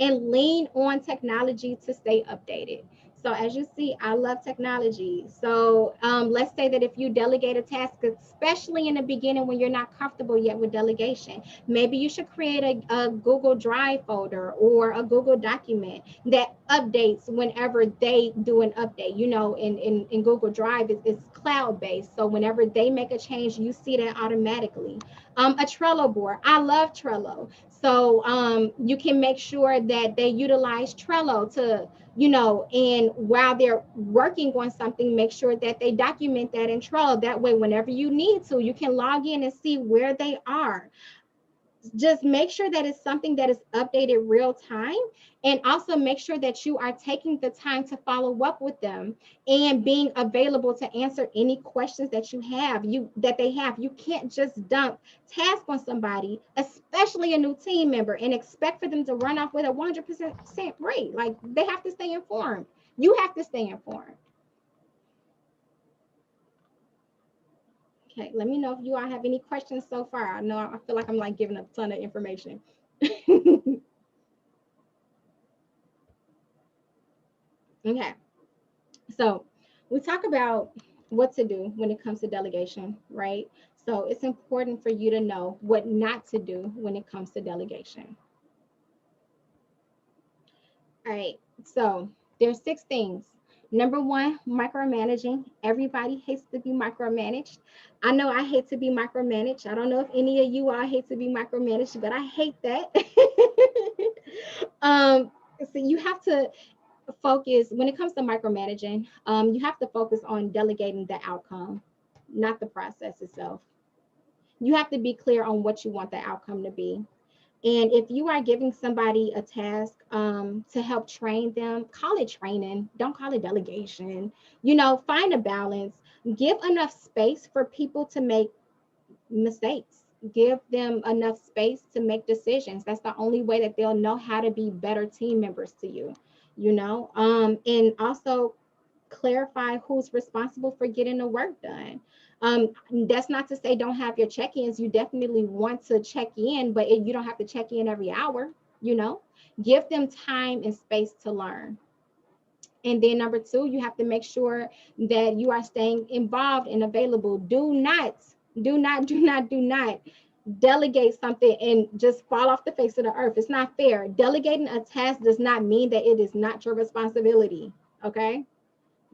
and lean on technology to stay updated. So as you see, I love technology. So let's say that if you delegate a task, especially in the beginning when you're not comfortable yet with delegation, maybe you should create a Google Drive folder or a Google document that updates whenever they do an update. In Google Drive, it's cloud-based. So whenever they make a change, you see that automatically. A Trello board. I love Trello. So you can make sure that they utilize Trello to, and while they're working on something, make sure that they document that in Trello. That way, whenever you need to, you can log in and see where they are. Just make sure that it's something that is updated real time, and also make sure that you are taking the time to follow up with them and being available to answer any questions that they have. You can't just dump task on somebody, especially a new team member, and expect for them to run off with a 100% rate. Like, they have to stay informed. You have to stay informed. Okay, let me know if you all have any questions so far. I know I feel like I'm like giving a ton of information. Okay, so we talk about what to do when it comes to delegation, right? So it's important for you to know what not to do when it comes to delegation. All right, so there's 6 things. Number 1, micromanaging. Everybody hates to be micromanaged. I know I hate to be micromanaged. I don't know if any of you all hate to be micromanaged, but I hate that. So you have to focus when it comes to micromanaging. You have to focus on delegating the outcome, not the process itself. You have to be clear on what you want the outcome to be. And if you are giving somebody a task to help train them, call it training. Don't call it delegation. Find a balance. Give enough space for people to make mistakes. Give them enough space to make decisions. That's the only way that they'll know how to be better team members to you. And also clarify who's responsible for getting the work done. That's not to say don't have your check-ins. You definitely want to check in, but you don't have to check in every hour. Give them time and space to learn. And then number 2, you have to make sure that you are staying involved and available. Do not delegate something and just fall off the face of the earth. It's not fair. Delegating a task does not mean that it is not your responsibility. Okay.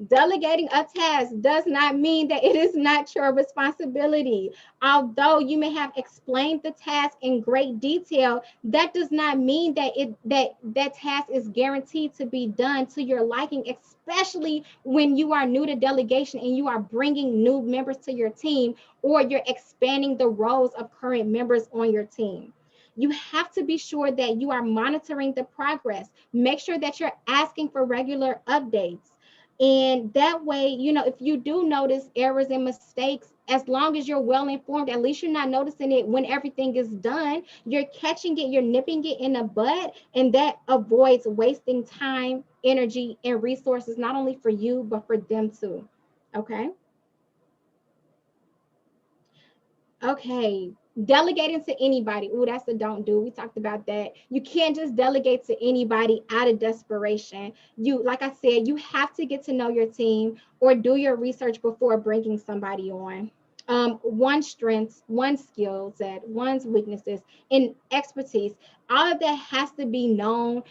Delegating a task does not mean that it is not your responsibility. Although you may have explained the task in great detail, that does not mean that that task is guaranteed to be done to your liking, especially when you are new to delegation and you are bringing new members to your team, or you're expanding the roles of current members on your team. You have to be sure that you are monitoring the progress. Make sure that you're asking for regular updates. And that way, if you do notice errors and mistakes, as long as you're well informed, at least you're not noticing it when everything is done. You're catching it, you're nipping it in the bud, and that avoids wasting time, energy, and resources, not only for you, but for them too. Okay. Okay, delegating to anybody. Oh, that's a don't do. We talked about that. You can't just delegate to anybody out of desperation. Like I said, you have to get to know your team or do your research before bringing somebody on. One's strengths, one's skill set, one's weaknesses, and expertise. All of that has to be known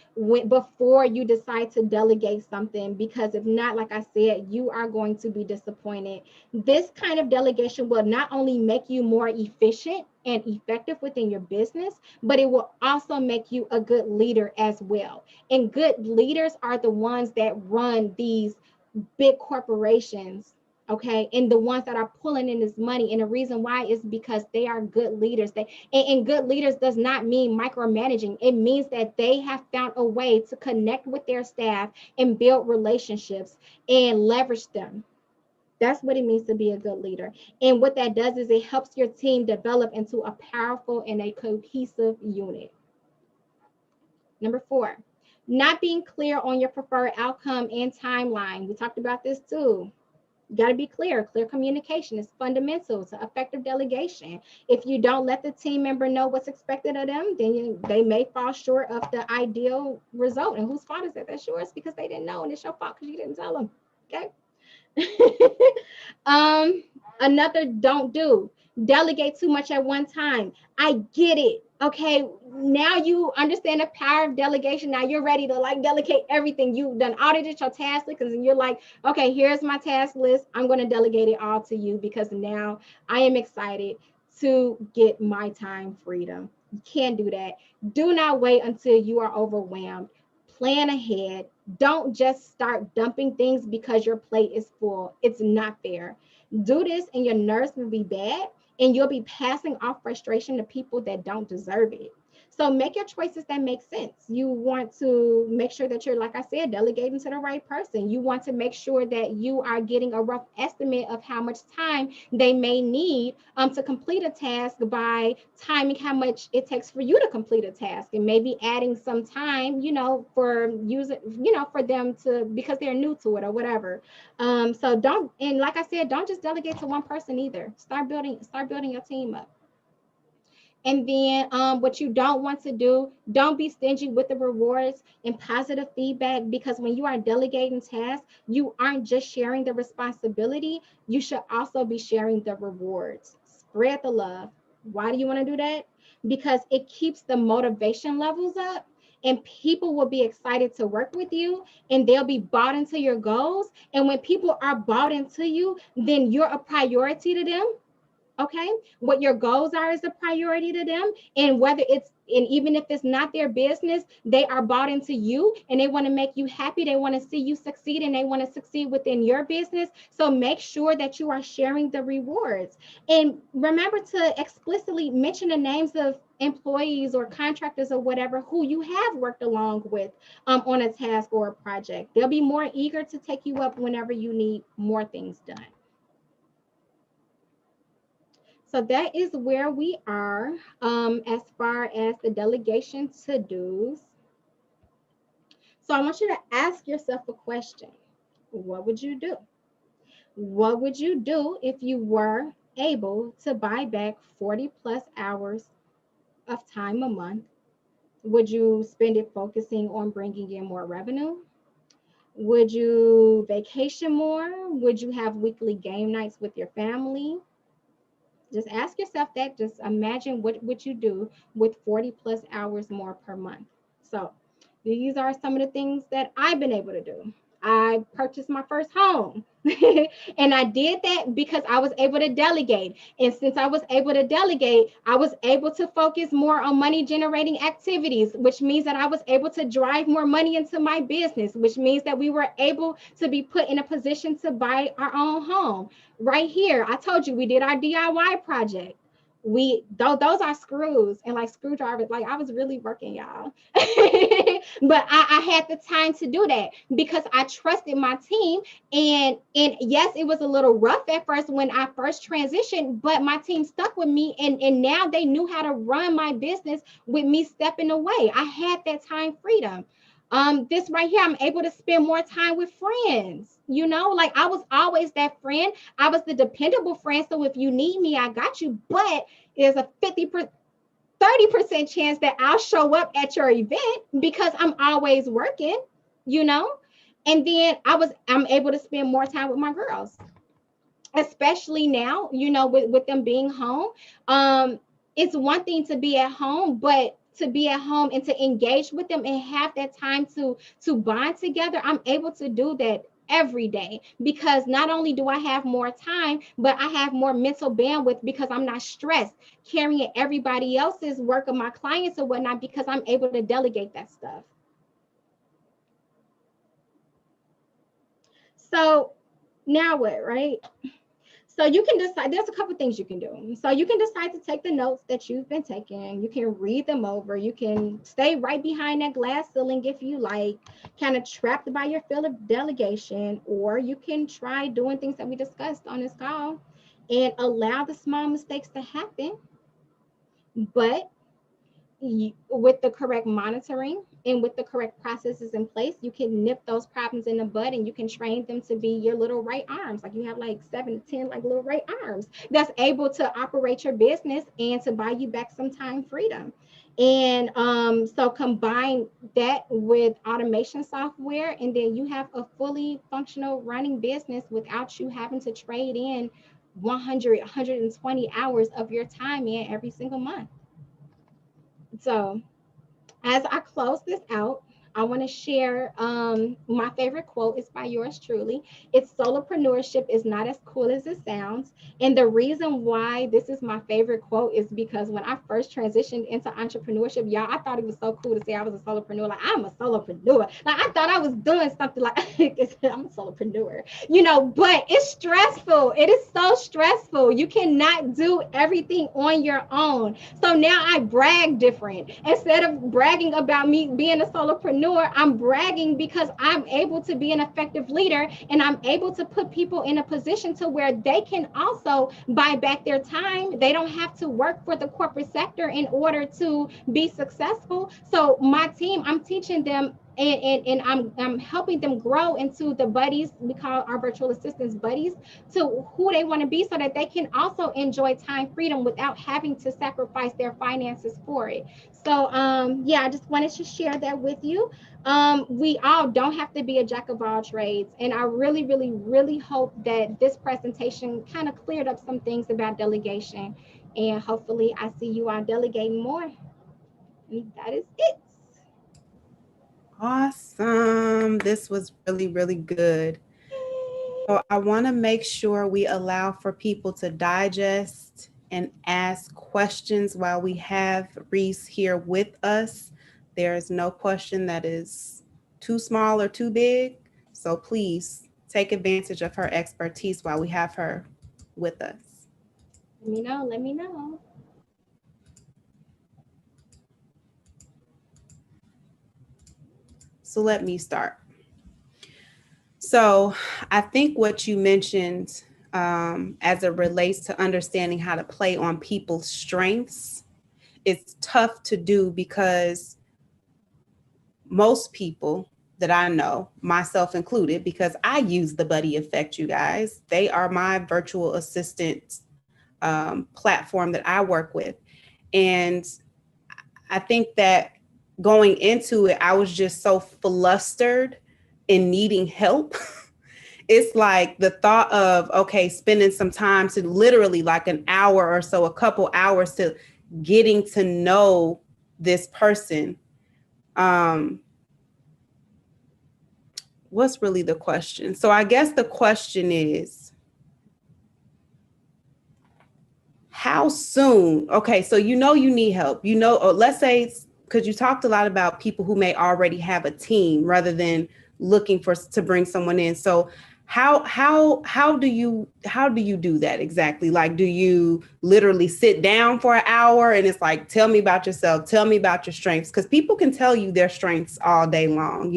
before you decide to delegate something, because if not, like I said, you are going to be disappointed. This kind of delegation will not only make you more efficient and effective within your business, but it will also make you a good leader as well. And good leaders are the ones that run these big corporations, okay, and the ones that are pulling in this money. And the reason why is because they are good leaders. And good leaders does not mean micromanaging. It means that they have found a way to connect with their staff and build relationships and leverage them. That's what it means to be a good leader. And what that does is it helps your team develop into a powerful and a cohesive unit. Number 4, not being clear on your preferred outcome and timeline. We talked about this too. You got to be clear. Clear communication is fundamental to effective delegation. If you don't let the team member know what's expected of them, then they may fall short of the ideal result. And whose fault is that? That's yours, because they didn't know, and it's your fault because you didn't tell them. Okay. Another don't do, delegate too much at one time. I get it. Okay, now you understand the power of delegation. Now you're ready to delegate everything. You've done audited your task list, and you're like, okay, here's my task list. I'm going to delegate it all to you because now I am excited to get my time freedom. You can't do that. Do not wait until you are overwhelmed. Plan ahead. Don't just start dumping things because your plate is full. It's not fair. Do this and your nerves will be bad, and you'll be passing off frustration to people that don't deserve it. So make your choices that make sense. You want to make sure that you're, like I said, delegating to the right person. You want to make sure that you are getting a rough estimate of how much time they may need to complete a task by timing how much it takes for you to complete a task, and maybe adding some time, for using, for them to, because they're new to it or whatever. So don't, and like I said, don't just delegate to one person either. Start building your team up. And then what you don't want to do, don't be stingy with the rewards and positive feedback, because when you are delegating tasks, you aren't just sharing the responsibility, you should also be sharing the rewards. Spread the love. Why do you want to do that? Because it keeps the motivation levels up, and people will be excited to work with you, and they'll be bought into your goals. And when people are bought into you, then you're a priority to them. Okay, what your goals are is a priority to them, and whether it's, and even if it's not their business, they are bought into you, and they want to make you happy, they want to see you succeed, and they want to succeed within your business. So make sure that you are sharing the rewards, and remember to explicitly mention the names of employees or contractors or whatever who you have worked along with on a task or a project. They'll be more eager to take you up whenever you need more things done. So that is where we are as far as the delegation to-dos. So I want you to ask yourself a question. What would you do? What would you do if you were able to buy back 40 plus hours of time a month? Would you spend it focusing on bringing in more revenue? Would you vacation more? Would you have weekly game nights with your family? Just ask yourself that. Just imagine what would you do with 40 plus hours more per month. So these are some of the things that I've been able to do. I purchased my first home and I did that because I was able to delegate. And since I was able to delegate, I was able to focus more on money generating activities, which means that I was able to drive more money into my business, which means that we were able to be put in a position to buy our own home. Right here, I told you we did our DIY project. Those are screws and like screwdrivers. Like I was really working, y'all. But I had the time to do that because I trusted my team. And yes, it was a little rough at first when I first transitioned, but my team stuck with me, and now they knew how to run my business with me stepping away. I had that time freedom. This right here, I'm able to spend more time with friends. Like I was always that friend. I was the dependable friend. So if you need me, I got you. But there's a 30% chance that I'll show up at your event because I'm always working, you know? And then I'm able to spend more time with my girls, especially now, with them being home. It's one thing to be at home, but to be at home and to engage with them and have that time to bond together, I'm able to do that every day because not only do I have more time, but I have more mental bandwidth because I'm not stressed carrying everybody else's work of my clients or whatnot because I'm able to delegate that stuff. So now what, right? So you can decide, there's a couple things you can do. So you can decide to take the notes that you've been taking. You can read them over. You can stay right behind that glass ceiling if you like, kind of trapped by your field of delegation, or you can try doing things that we discussed on this call and allow the small mistakes to happen. But with the correct monitoring and with the correct processes in place, you can nip those problems in the bud and you can train them to be your little right arms. Like you have like 7 to 10 like little right arms that's able to operate your business and to buy you back some time freedom. And so combine that with automation software, and then you have a fully functional running business without you having to trade in 120 hours of your time in every single month. So as I close this out, I want to share my favorite quote is by yours truly. It's solopreneurship is not as cool as it sounds. And the reason why this is my favorite quote is because when I first transitioned into entrepreneurship, y'all, I thought it was so cool to say I was a solopreneur. Like, I'm a solopreneur. Like, I thought I was doing something like, I'm a solopreneur, but it's stressful. It is so stressful. You cannot do everything on your own. So now I brag different. Instead of bragging about me being a solopreneur, I'm bragging because I'm able to be an effective leader, and I'm able to put people in a position to where they can also buy back their time. They don't have to work for the corporate sector in order to be successful. So my team, I'm teaching them, and I'm helping them grow into the buddies. We call our virtual assistants buddies, to who they want to be, so that they can also enjoy time freedom without having to sacrifice their finances for it. So yeah, I just wanted to share that with you. We all don't have to be a jack of all trades, and I really, really, really hope that this presentation kind of cleared up some things about delegation, and hopefully I see you all delegating more. And that is it. Awesome. This was really, really good. So I want to make sure we allow for people to digest and ask questions while we have Reese here with us. There is no question that is too small or too big. So please take advantage of her expertise while we have her with us. Let me know. Let me know. So let me start. So I think what you mentioned as it relates to understanding how to play on people's strengths, it's tough to do because most people that I know, myself included, because I use the buddy effect, you guys, they are my virtual assistant platform that I work with. And I think that going into it, I was just so flustered in needing help. It's like the thought of, okay, spending some time to literally like an hour or so, a couple hours to getting to know this person. What's really the question? So I guess the question is, how soon? Okay, so you need help, or let's say, because you talked a lot about people who may already have a team rather than looking to bring someone in. So how do you do that exactly? Like, do you literally sit down for an hour and it's like, tell me about yourself, tell me about your strengths? Because people can tell you their strengths all day long,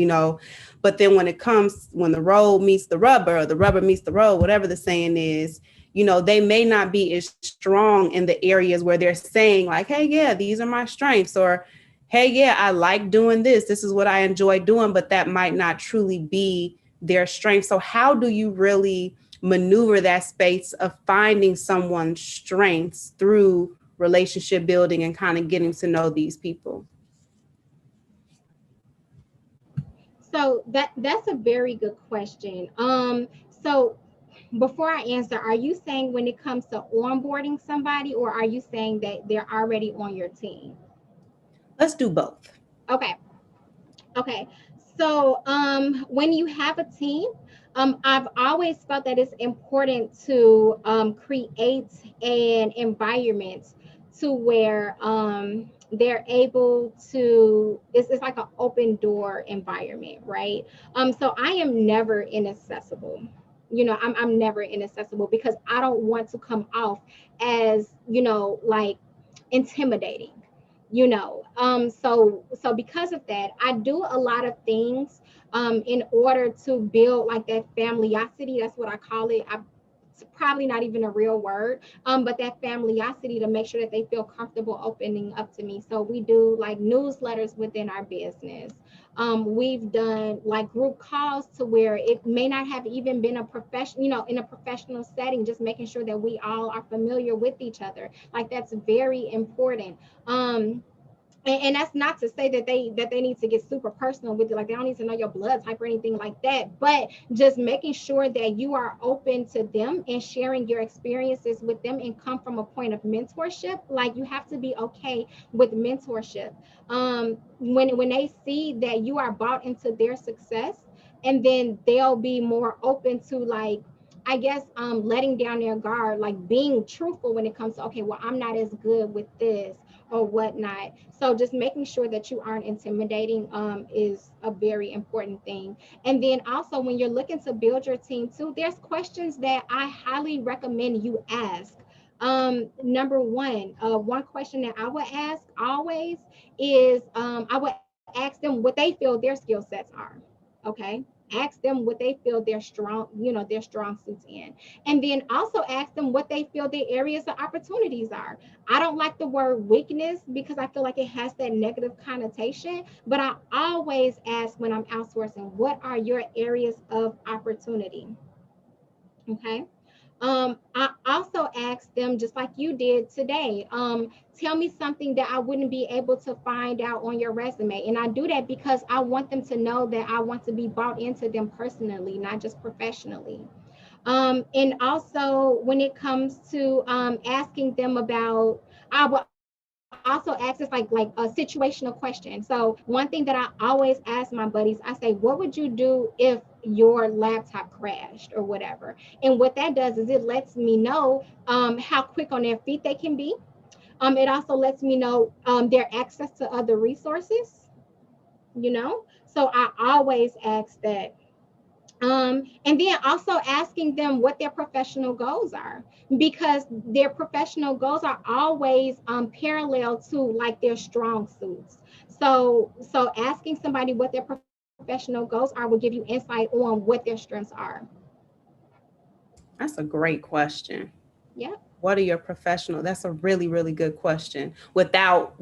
but then when the road meets the rubber, or the rubber meets the road, whatever the saying is, they may not be as strong in the areas where they're saying like, hey, yeah, these are my strengths, or hey, yeah, I like doing this. This is what I enjoy doing, but that might not truly be their strength. So how do you really maneuver that space of finding someone's strengths through relationship building and kind of getting to know these people? So that's a very good question. So before I answer, are you saying when it comes to onboarding somebody, or are you saying that they're already on your team? Let's do both. Okay. Okay. So when you have a team, I've always felt that it's important to create an environment to where they're able to, it's like an open door environment, right? So I am never inaccessible. I'm never inaccessible because I don't want to come off as, like intimidating. So because of that, I do a lot of things in order to build like that familyosity. That's what I call it. It's probably not even a real word, but that familyosity, to make sure that they feel comfortable opening up to me. So we do like newsletters within our business. We've done like group calls to where it may not have even been a profession, in a professional setting, just making sure that we all are familiar with each other. Like, that's very important. And that's not to say that they need to get super personal with it, like they don't need to know your blood type or anything like that, but just making sure that you are open to them and sharing your experiences with them and come from a point of mentorship. Like you have to be okay with mentorship. When they see that you are bought into their success, and then they'll be more open to, like, I guess, letting down their guard, like being truthful when it comes to, okay, well, I'm not as good with this or whatnot. So just making sure that you aren't intimidating is a very important thing. And then also when you're looking to build your team too, there's questions that I highly recommend you ask. Number one question that I would ask always is, I would ask them what they feel their skill sets are. Okay. Ask them what they feel their strong suits in. And then also ask them what they feel their areas of opportunities are. I don't like the word weakness because I feel like it has that negative connotation, but I always ask when I'm outsourcing, what are your areas of opportunity? Okay. I also asked them, just like you did today, tell me something that I wouldn't be able to find out on your resume. And I do that because I want them to know that I want to be brought into them personally, not just professionally. And also when it comes to asking them about, I will also ask this like a situational question. So one thing that I always ask my buddies, I say, what would you do if your laptop crashed or whatever? And what that does is it lets me know how quick on their feet they can be. It also lets me know their access to other resources, you know? So I always ask that. And then also asking them what their professional goals are, because their professional goals are always parallel to like their strong suits. So asking somebody what their professional goals are will give you insight on what their strengths are. That's a great question. Yeah. What are your professional? That's a really, really good question. Without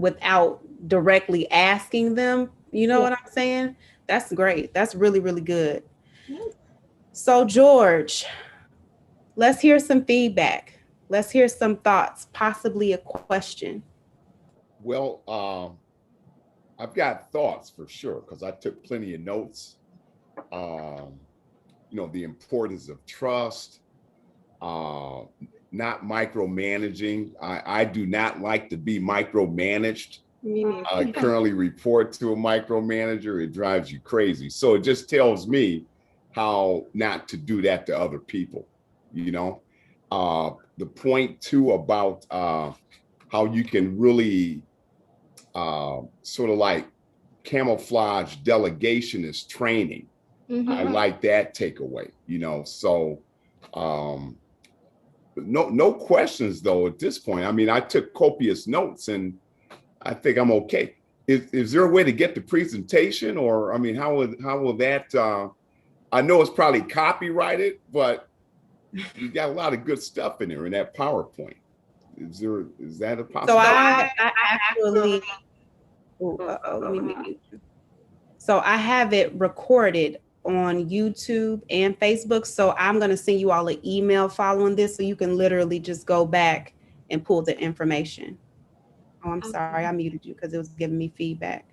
directly asking them, you know Yeah. what I'm saying? That's great. That's really, really good. Yeah. So George, let's hear some feedback. Let's hear some thoughts, possibly a question. Well, I've got thoughts for sure because I took plenty of notes. Um, the importance of trust, uh, not micromanaging. I do not like to be micromanaged. Me neither. I currently report to a micromanager. It drives you crazy. So it just tells me how not to do that to other people. You know, the point too about how you can really sort of like camouflage delegation as training. I like that takeaway. So um, no questions though at this point. I mean, I took copious notes and I think I'm okay. Is there a way to get the presentation, or I mean, how will that? I know it's probably copyrighted, but you got a lot of good stuff in there in that PowerPoint. Is that a So possibility? I actually, let me mute you. So I have it recorded on YouTube and Facebook. So I'm going to send you all an email following this so you can literally just go back and pull the information. Oh, I'm sorry. I muted you because it was giving me feedback.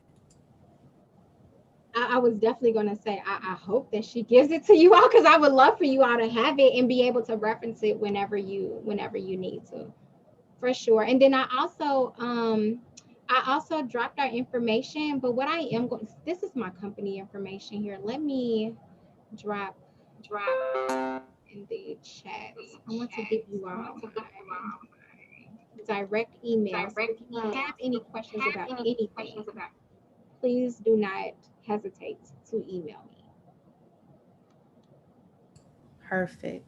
I was definitely going to say, I hope that she gives it to you all, because I would love for you all to have it and be able to reference it whenever you need to, for sure. And then I also dropped our information, but what I am going, this is my company information here. Let me drop in the chat. I want to give you all my direct email. So if you have any questions about anything, please do not hesitate to email me. Perfect.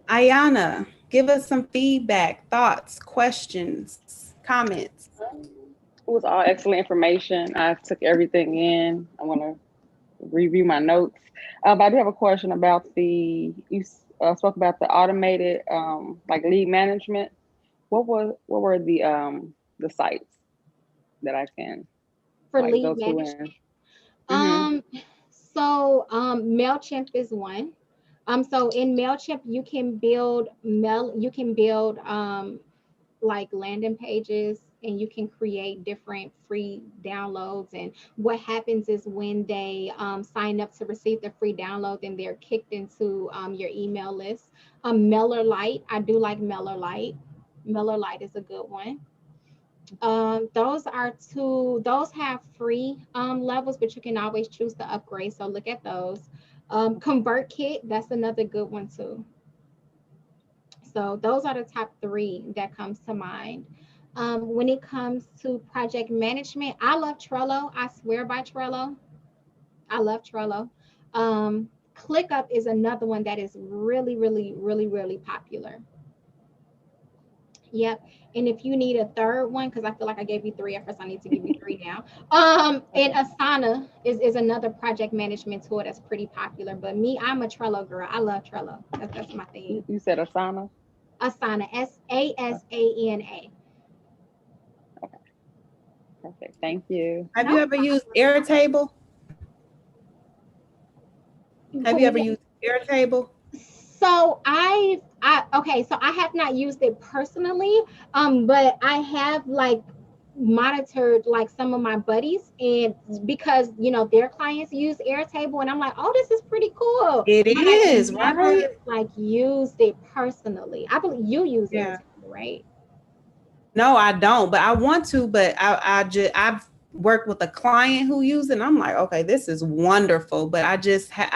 Ayana, give us some feedback, thoughts, questions, comments. It was all excellent information. I took everything in. I want to review my notes. But I do have a question about you spoke about the automated like lead management. What were the sites that I can For like go lead to management, and um, MailChimp is one. So in MailChimp, you can build like landing pages and you can create different free downloads. And what happens is when they sign up to receive the free download, then they're kicked into your email list. MailerLite, I do like MailerLite. MailerLite is a good one. Those are two, those have free levels, but you can always choose to upgrade. So look at those. ConvertKit, that's another good one too. So those are the top three that comes to mind. When it comes to project management, I love Trello. I swear by Trello. I love Trello. ClickUp is another one that is really, really, really, really popular. Yep. And if you need a third one, because I feel like I gave you three at first, I need to give you three now. And Asana is another project management tool that's pretty popular. But me, I'm a Trello girl. I love Trello. That's my thing. You said Asana? Asana, Asana. Okay, perfect. Thank you. Have you ever used Airtable? Have you ever used Airtable? So okay, so I have not used it personally, but I have like monitored like some of my buddies, and because their clients use Airtable, and I'm like, oh, this is pretty cool. It But I is, never right? like used it personally. I believe you use Yeah. Airtable, right? No, I don't, but I want to, but I've worked with a client who used it, and I'm like, okay, this is wonderful, but I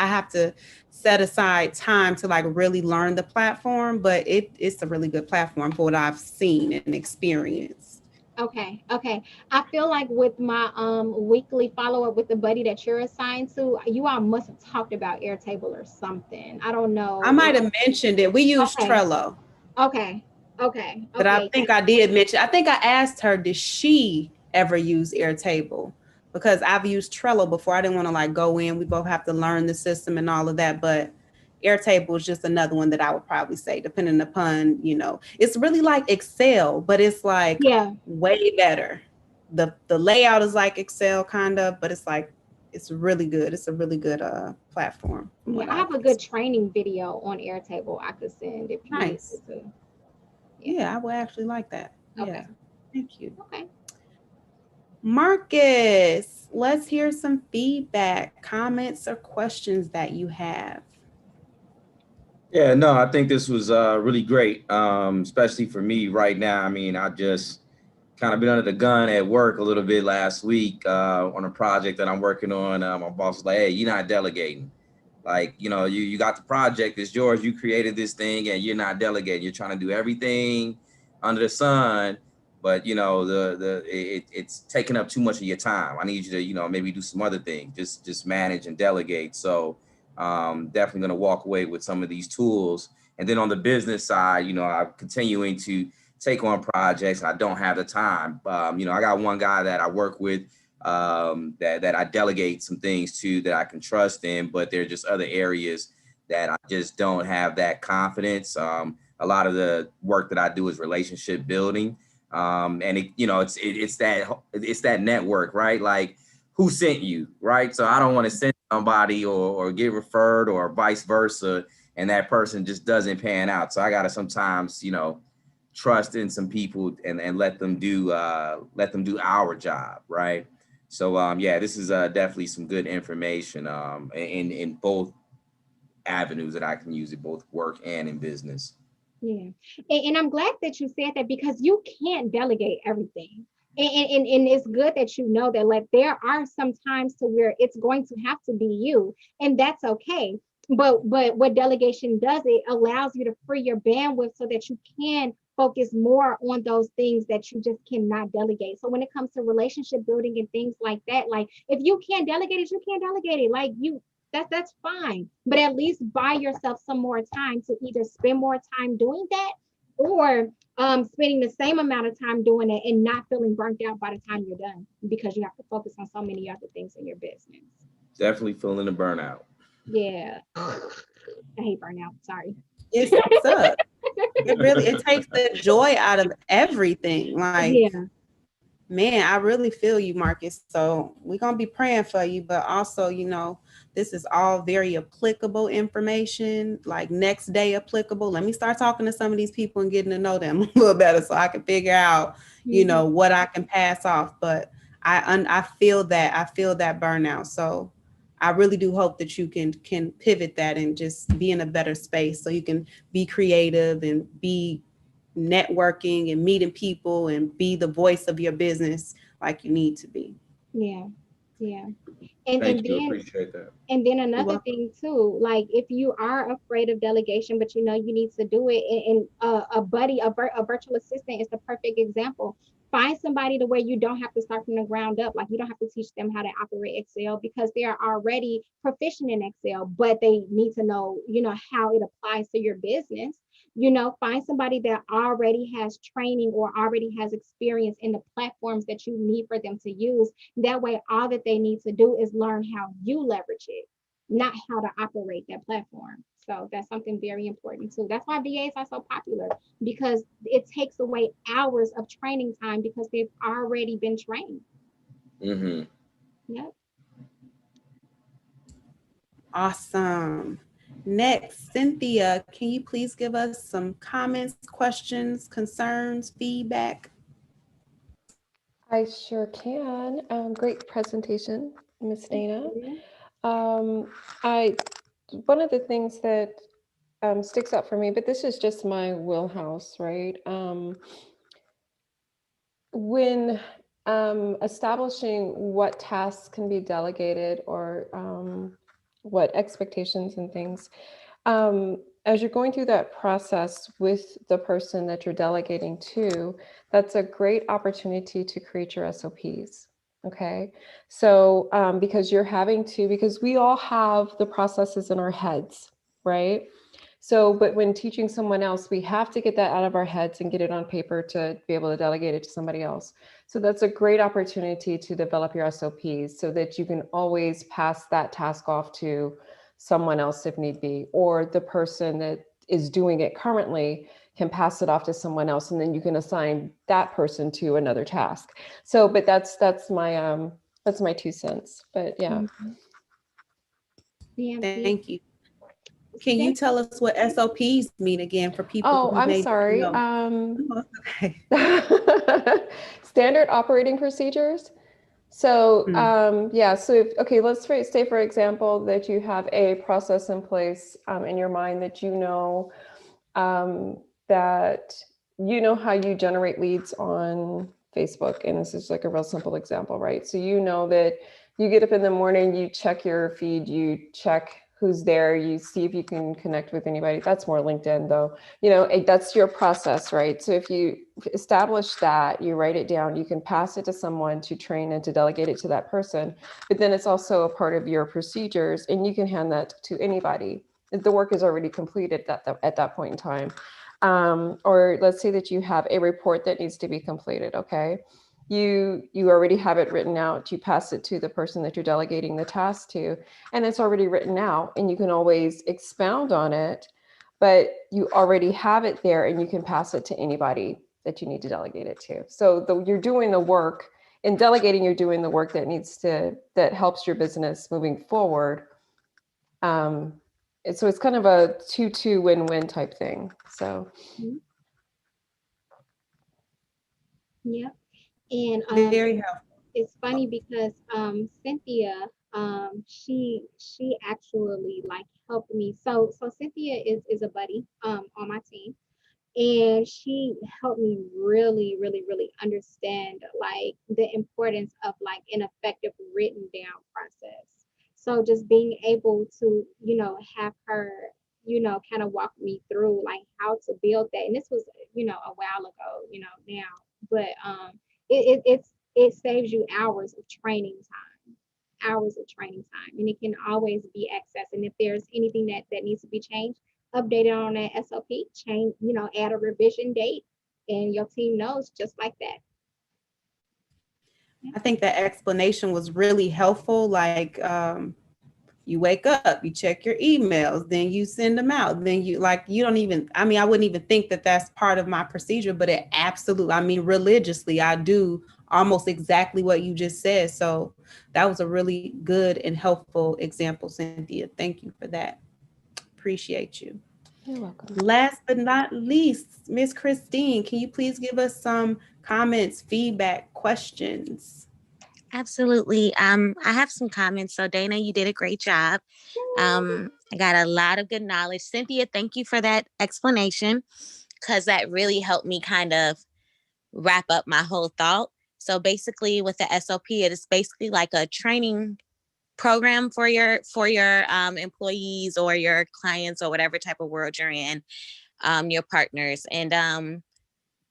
have to set aside time to like really learn the platform, but it's a really good platform for what I've seen and experienced. Okay, okay. I feel like with my weekly follow-up with the buddy that you're assigned to, you all must have talked about Airtable or something. I don't I know. might have mentioned it. We use Okay, Trello. okay, okay, But I okay. think I did mention, I think I asked her, did she ever use Airtable? Because I've used Trello before. I didn't want to like go in. We both have to learn the system and all of that. But Airtable is just another one that I would probably say, depending upon, it's really like Excel, but it's like Yeah, way better. The layout is like Excel kind of, but it's like, it's really good. It's a really good platform from yeah. what I I've have a good training video on Airtable I could send if you need Nice. it to. Yeah, I would actually like that. Yeah. Okay, Thank you. okay. Marcus, let's hear some feedback, comments, or questions that you have. Yeah, no, I think this was really great, especially for me right now. I mean, I just kind of been under the gun at work a little bit last week on a project that I'm working on. My boss was like, hey, you're not delegating. Like, you got the project, it's yours. You created this thing and you're not delegating. You're trying to do everything under the sun, but it's taking up too much of your time. I need you to, maybe do some other things, just manage and delegate. So definitely going to walk away with some of these tools. And then on the business side, I'm continuing to take on projects. I don't have the time. I got one guy that I work with that I delegate some things to that I can trust in, but there are just other areas that I just don't have that confidence. A lot of the work that I do is relationship building. And it's that network, right? Like, who sent you, right? So I don't want to send somebody or get referred or vice versa, and that person just doesn't pan out. So I got to sometimes, trust in some people and let them do our job, right? So this is definitely some good information in both avenues that I can use it, both work and in business. Yeah. And I'm glad that you said that, because you can't delegate everything. And it's good that you know that, like, there are some times to where it's going to have to be you, and that's okay. But what delegation does, it allows you to free your bandwidth so that you can focus more on those things that you just cannot delegate. So when it comes to relationship building and things like that, like, if you can't delegate it, you can't delegate it. Like, that's fine. But at least buy yourself some more time to either spend more time doing that, or spending the same amount of time doing it and not feeling burnt out by the time you're done, because you have to focus on so many other things in your business. Definitely feeling the burnout. Yeah. I hate burnout. Sorry. It sucks. It takes the joy out of everything. Like, Yeah. man, I really feel you, Marcus. So we're gonna be praying for you, but also, this is all very applicable information, like next day applicable. Let me start talking to some of these people and getting to know them a little better so I can figure out, you know, what I can pass off. But I feel that burnout. So I really do hope that you can pivot that and just be in a better space so you can be creative and be networking and meeting people and be the voice of your business like you need to be. Yeah. Yeah. Thank And you. then Appreciate that. and then You're another welcome. thing too, like if you are afraid of delegation, but you know you need to do it, and a buddy, a virtual assistant is the perfect example. Find somebody to where you don't have to start from the ground up. Like you don't have to teach them how to operate Excel because they are already proficient in Excel, but they need to know, you know, how it applies to your business. You know, find somebody that already has training or already has experience in the platforms that you need for them to use. That way, all that they need to do is learn how you leverage it, not how to operate that platform. So that's something very important too. That's why VAs are so popular because it takes away hours of training time because they've already been trained. Mm-hmm. Yep. Awesome. Next, Cynthia, can you please give us some comments, questions, concerns, feedback? I sure can. Great presentation, Miss Dana. Mhm. I One of the things that sticks out for me, but this is just my wheelhouse, right? When establishing what tasks can be delegated or what expectations and things, as you're going through that process with the person that you're delegating to, that's a great opportunity to create your SOPs. Okay. So, because you're having to, because we all have the processes in our heads, right? So, but when teaching someone else, we have to get that out of our heads and get it on paper to be able to delegate it to somebody else. So that's a great opportunity to develop your SOPs so that you can always pass that task off to someone else if need be, or the person that is doing it currently can pass it off to someone else, and then you can assign that person to another task. So, but that's my 2 cents. But yeah. Yeah. Thank you. Can you tell us what SOPs mean again for people Oh, who I'm may not sorry. know? Oh, okay. Standard operating procedures. So Hmm. yeah, so okay, let's say for example that you have a process in place in your mind that um, that you know how you generate leads on Facebook, and this is like a real simple example, right? So you know that you get up in the morning, you check your feed, you check who's there, you see if you can connect with anybody. That's more LinkedIn though. You know, that's your process, right? So if you establish that, you write it down, you can pass it to someone to train and to delegate it to that person. But then it's also a part of your procedures, and you can hand that to anybody. The work is already completed at that point in time. Or let's say that you have a report that needs to be completed, okay? You already have it written out, you pass it to the person that you're delegating the task to, and it's already written out, and you can always expound on it, but you already have it there, and you can pass it to anybody that you need to delegate it to. So you're doing the work in delegating, you're doing the work that helps your business moving forward. So it's kind of a 2-2 win-win type thing. So Yeah. And Very helpful. it's funny because Cynthia, she actually like helped me. So Cynthia is a buddy on my team, and she helped me really understand like the importance of like an effective written down process. So just being able to, you know, have her, you know, kind of walk me through like how to build that. And this was, you know, a while ago, you know, now, but it saves you hours of training time, hours of training time, and it can always be accessed. And if there's anything that needs to be changed, update it on that SOP, change, you know, add a revision date, and your team knows just like that. I think that explanation was really helpful. Like, you wake up, you check your emails, then you send them out, then you don't even, I mean, I wouldn't even think that that's part of my procedure, but it absolutely, I mean, religiously, I do almost exactly what you just said. So that was a really good and helpful example, Cynthia. Thank you for that. Appreciate you. You're welcome. Last but not least, Miss Christine, can you please give us some comments, feedback, questions? Absolutely. I have some comments. So Dana, you did a great job. I got a lot of good knowledge. Cynthia, thank you for that explanation because that really helped me kind of wrap up my whole thought. So basically with the SOP, it is basically like a training program for your employees or your clients or whatever type of world you're in, your partners. And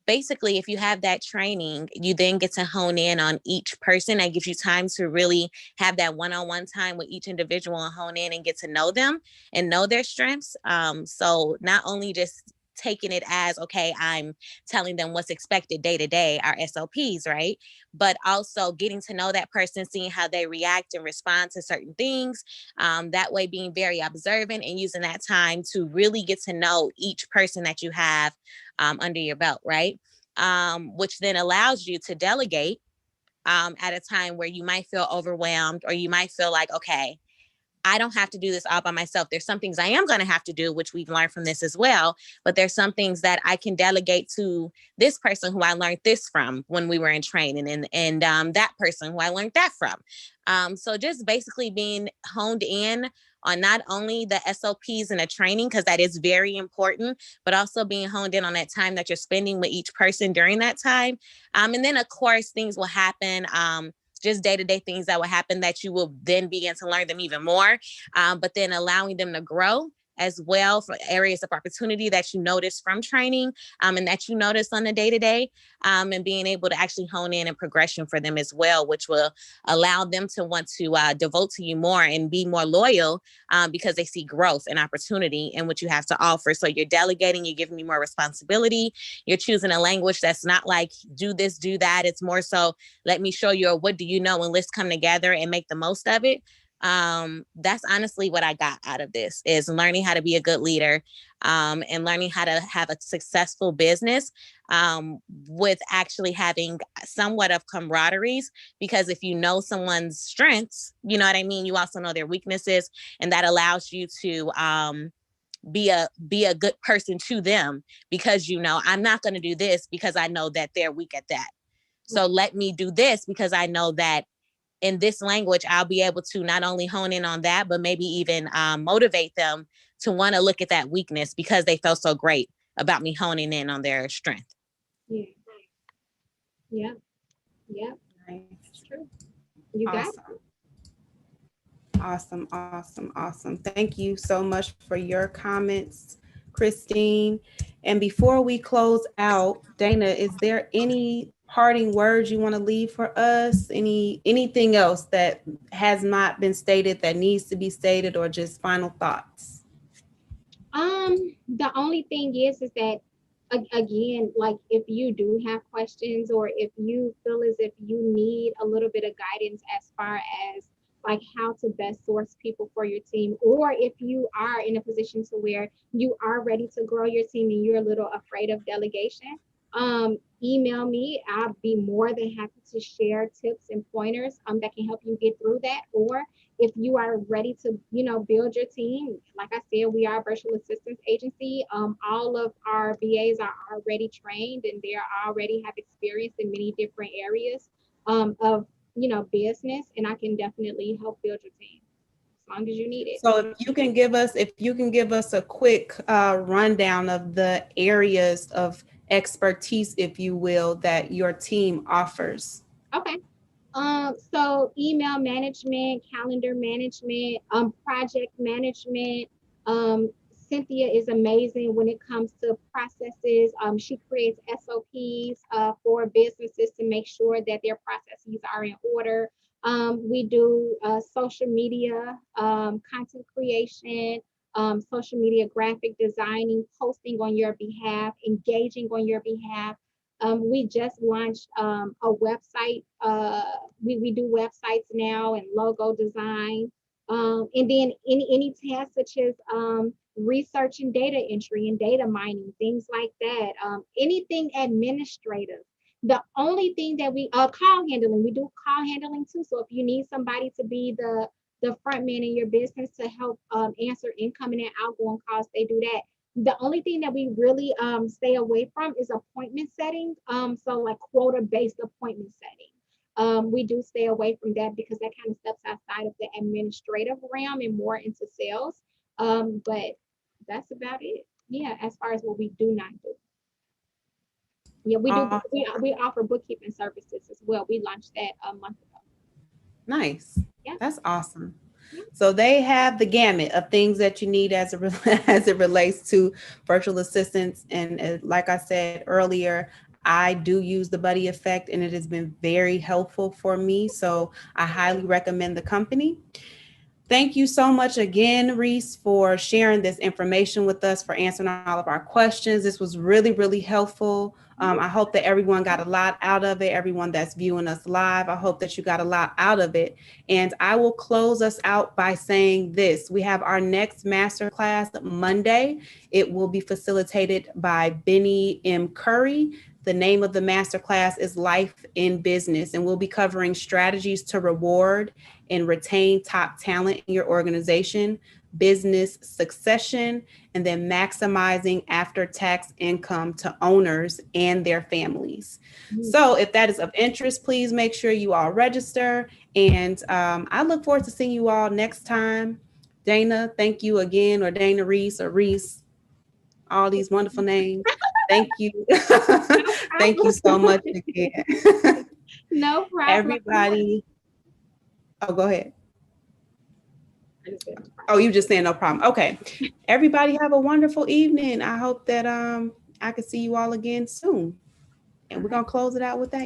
basically, if you have that training, you then get to hone in on each person. That gives you time to really have that one-on-one time with each individual and hone in and get to know them and know their strengths. So not only just taking it as, okay, I'm telling them what's expected day to day, our SOPs, right? But also getting to know that person, seeing how they react and respond to certain things. That way being very observant and using that time to really get to know each person that you have under your belt, right? Which then allows you to delegate at a time where you might feel overwhelmed or you might feel like, okay, I don't have to do this all by myself. There's some things I am going to have to do, which we've learned from this as well. But there's some things that I can delegate to this person who I learned this from when we were in training, and that person who I learned that from. So just basically being honed in on not only the SOPs and the training, because that is very important, but also being honed in on that time that you're spending with each person during that time. And then, of course, things will happen. Just day-to-day things that will happen that you will then begin to learn them even more, but then allowing them to grow as well for areas of opportunity that you notice from training, and that you notice on the day-to-day, and being able to actually hone in and progression for them as well, which will allow them to want to devote to you more and be more loyal, because they see growth and opportunity in what you have to offer. So you're delegating, you're giving me more responsibility, you're choosing a language that's not like do this, do that. It's more so let me show you, or what do you know, and let's come together and make the most of it. That's honestly what I got out of this, is learning how to be a good leader, and learning how to have a successful business, with actually having somewhat of camaraderie, because if you know someone's strengths, you know what I mean, you also know their weaknesses, and that allows you to be a good person to them, because you know, I'm not going to do this because I know that they're weak at that. So let me do this because I know that in this language, I'll be able to not only hone in on that, but maybe even motivate them to want to look at that weakness because they felt so great about me honing in on their strength. Yeah. Yeah. Yeah. Nice. It's true. You got Awesome. Awesome, awesome, awesome. Thank you so much for your comments, Christine. And before we close out, Dana, is there any parting words you want to leave for us? Anything else that has not been stated that needs to be stated, or just final thoughts? The only thing is that again, like if you do have questions or if you feel as if you need a little bit of guidance as far as like how to best source people for your team, or if you are in a position to where you are ready to grow your team and you're a little afraid of delegation, email me. I'll be more than happy to share tips and pointers that can help you get through that. Or if you are ready to, build your team, like I said, we are a virtual assistance agency. All of our VAs are already trained and they already have experience in many different areas of, business, and I can definitely help build your team as long as you need it. So if you can give us a quick rundown of the areas of expertise, if you will, that your team offers. Okay. So email management, calendar management, project management. Cynthia is amazing when it comes to processes. She creates SOPs for businesses to make sure that their processes are in order. We do social media, content creation, social media graphic designing, posting on your behalf, engaging on your behalf. We just launched a website. We do websites now and logo design. And then any tasks such as research and data entry and data mining, things like that. Anything administrative The only thing that we call handling, we do call handling too. So if you need somebody to be the front man in your business to help answer incoming and outgoing calls, they do that. The only thing that we really stay away from is appointment setting. So like quota based appointment setting. We do stay away from that because that kind of steps outside of the administrative realm and more into sales. But that's about it. Yeah, as far as what we do not do. Yeah, we do. We offer bookkeeping services as well. We launched that a month ago. Nice. Yeah. That's awesome. So they have the gamut of things that you need as as it relates to virtual assistants. And like I said earlier, I do use the buddy effect and it has been very helpful for me. So I highly recommend the company. Thank you so much again, Reese, for sharing this information with us, for answering all of our questions. This was really, really helpful. I hope that everyone got a lot out of it. Everyone that's viewing us live, I hope that you got a lot out of it. And I will close us out by saying this. We have our next masterclass Monday. It will be facilitated by Benny M. Curry. The name of the masterclass is Life in Business, and we'll be covering strategies to reward and retain top talent in your organization, business succession, and then maximizing after-tax income to owners and their families. So if that is of interest, please make sure you all register. And I look forward to seeing you all next time. Dana, thank you again, or Dana Reese, or Reese, all these wonderful names. Thank you. Thank you so much again. No problem. Everybody. Oh, go ahead. Oh, you just saying no problem. Okay. Everybody have a wonderful evening. I hope that I can see you all again soon. And we're gonna close it out with that.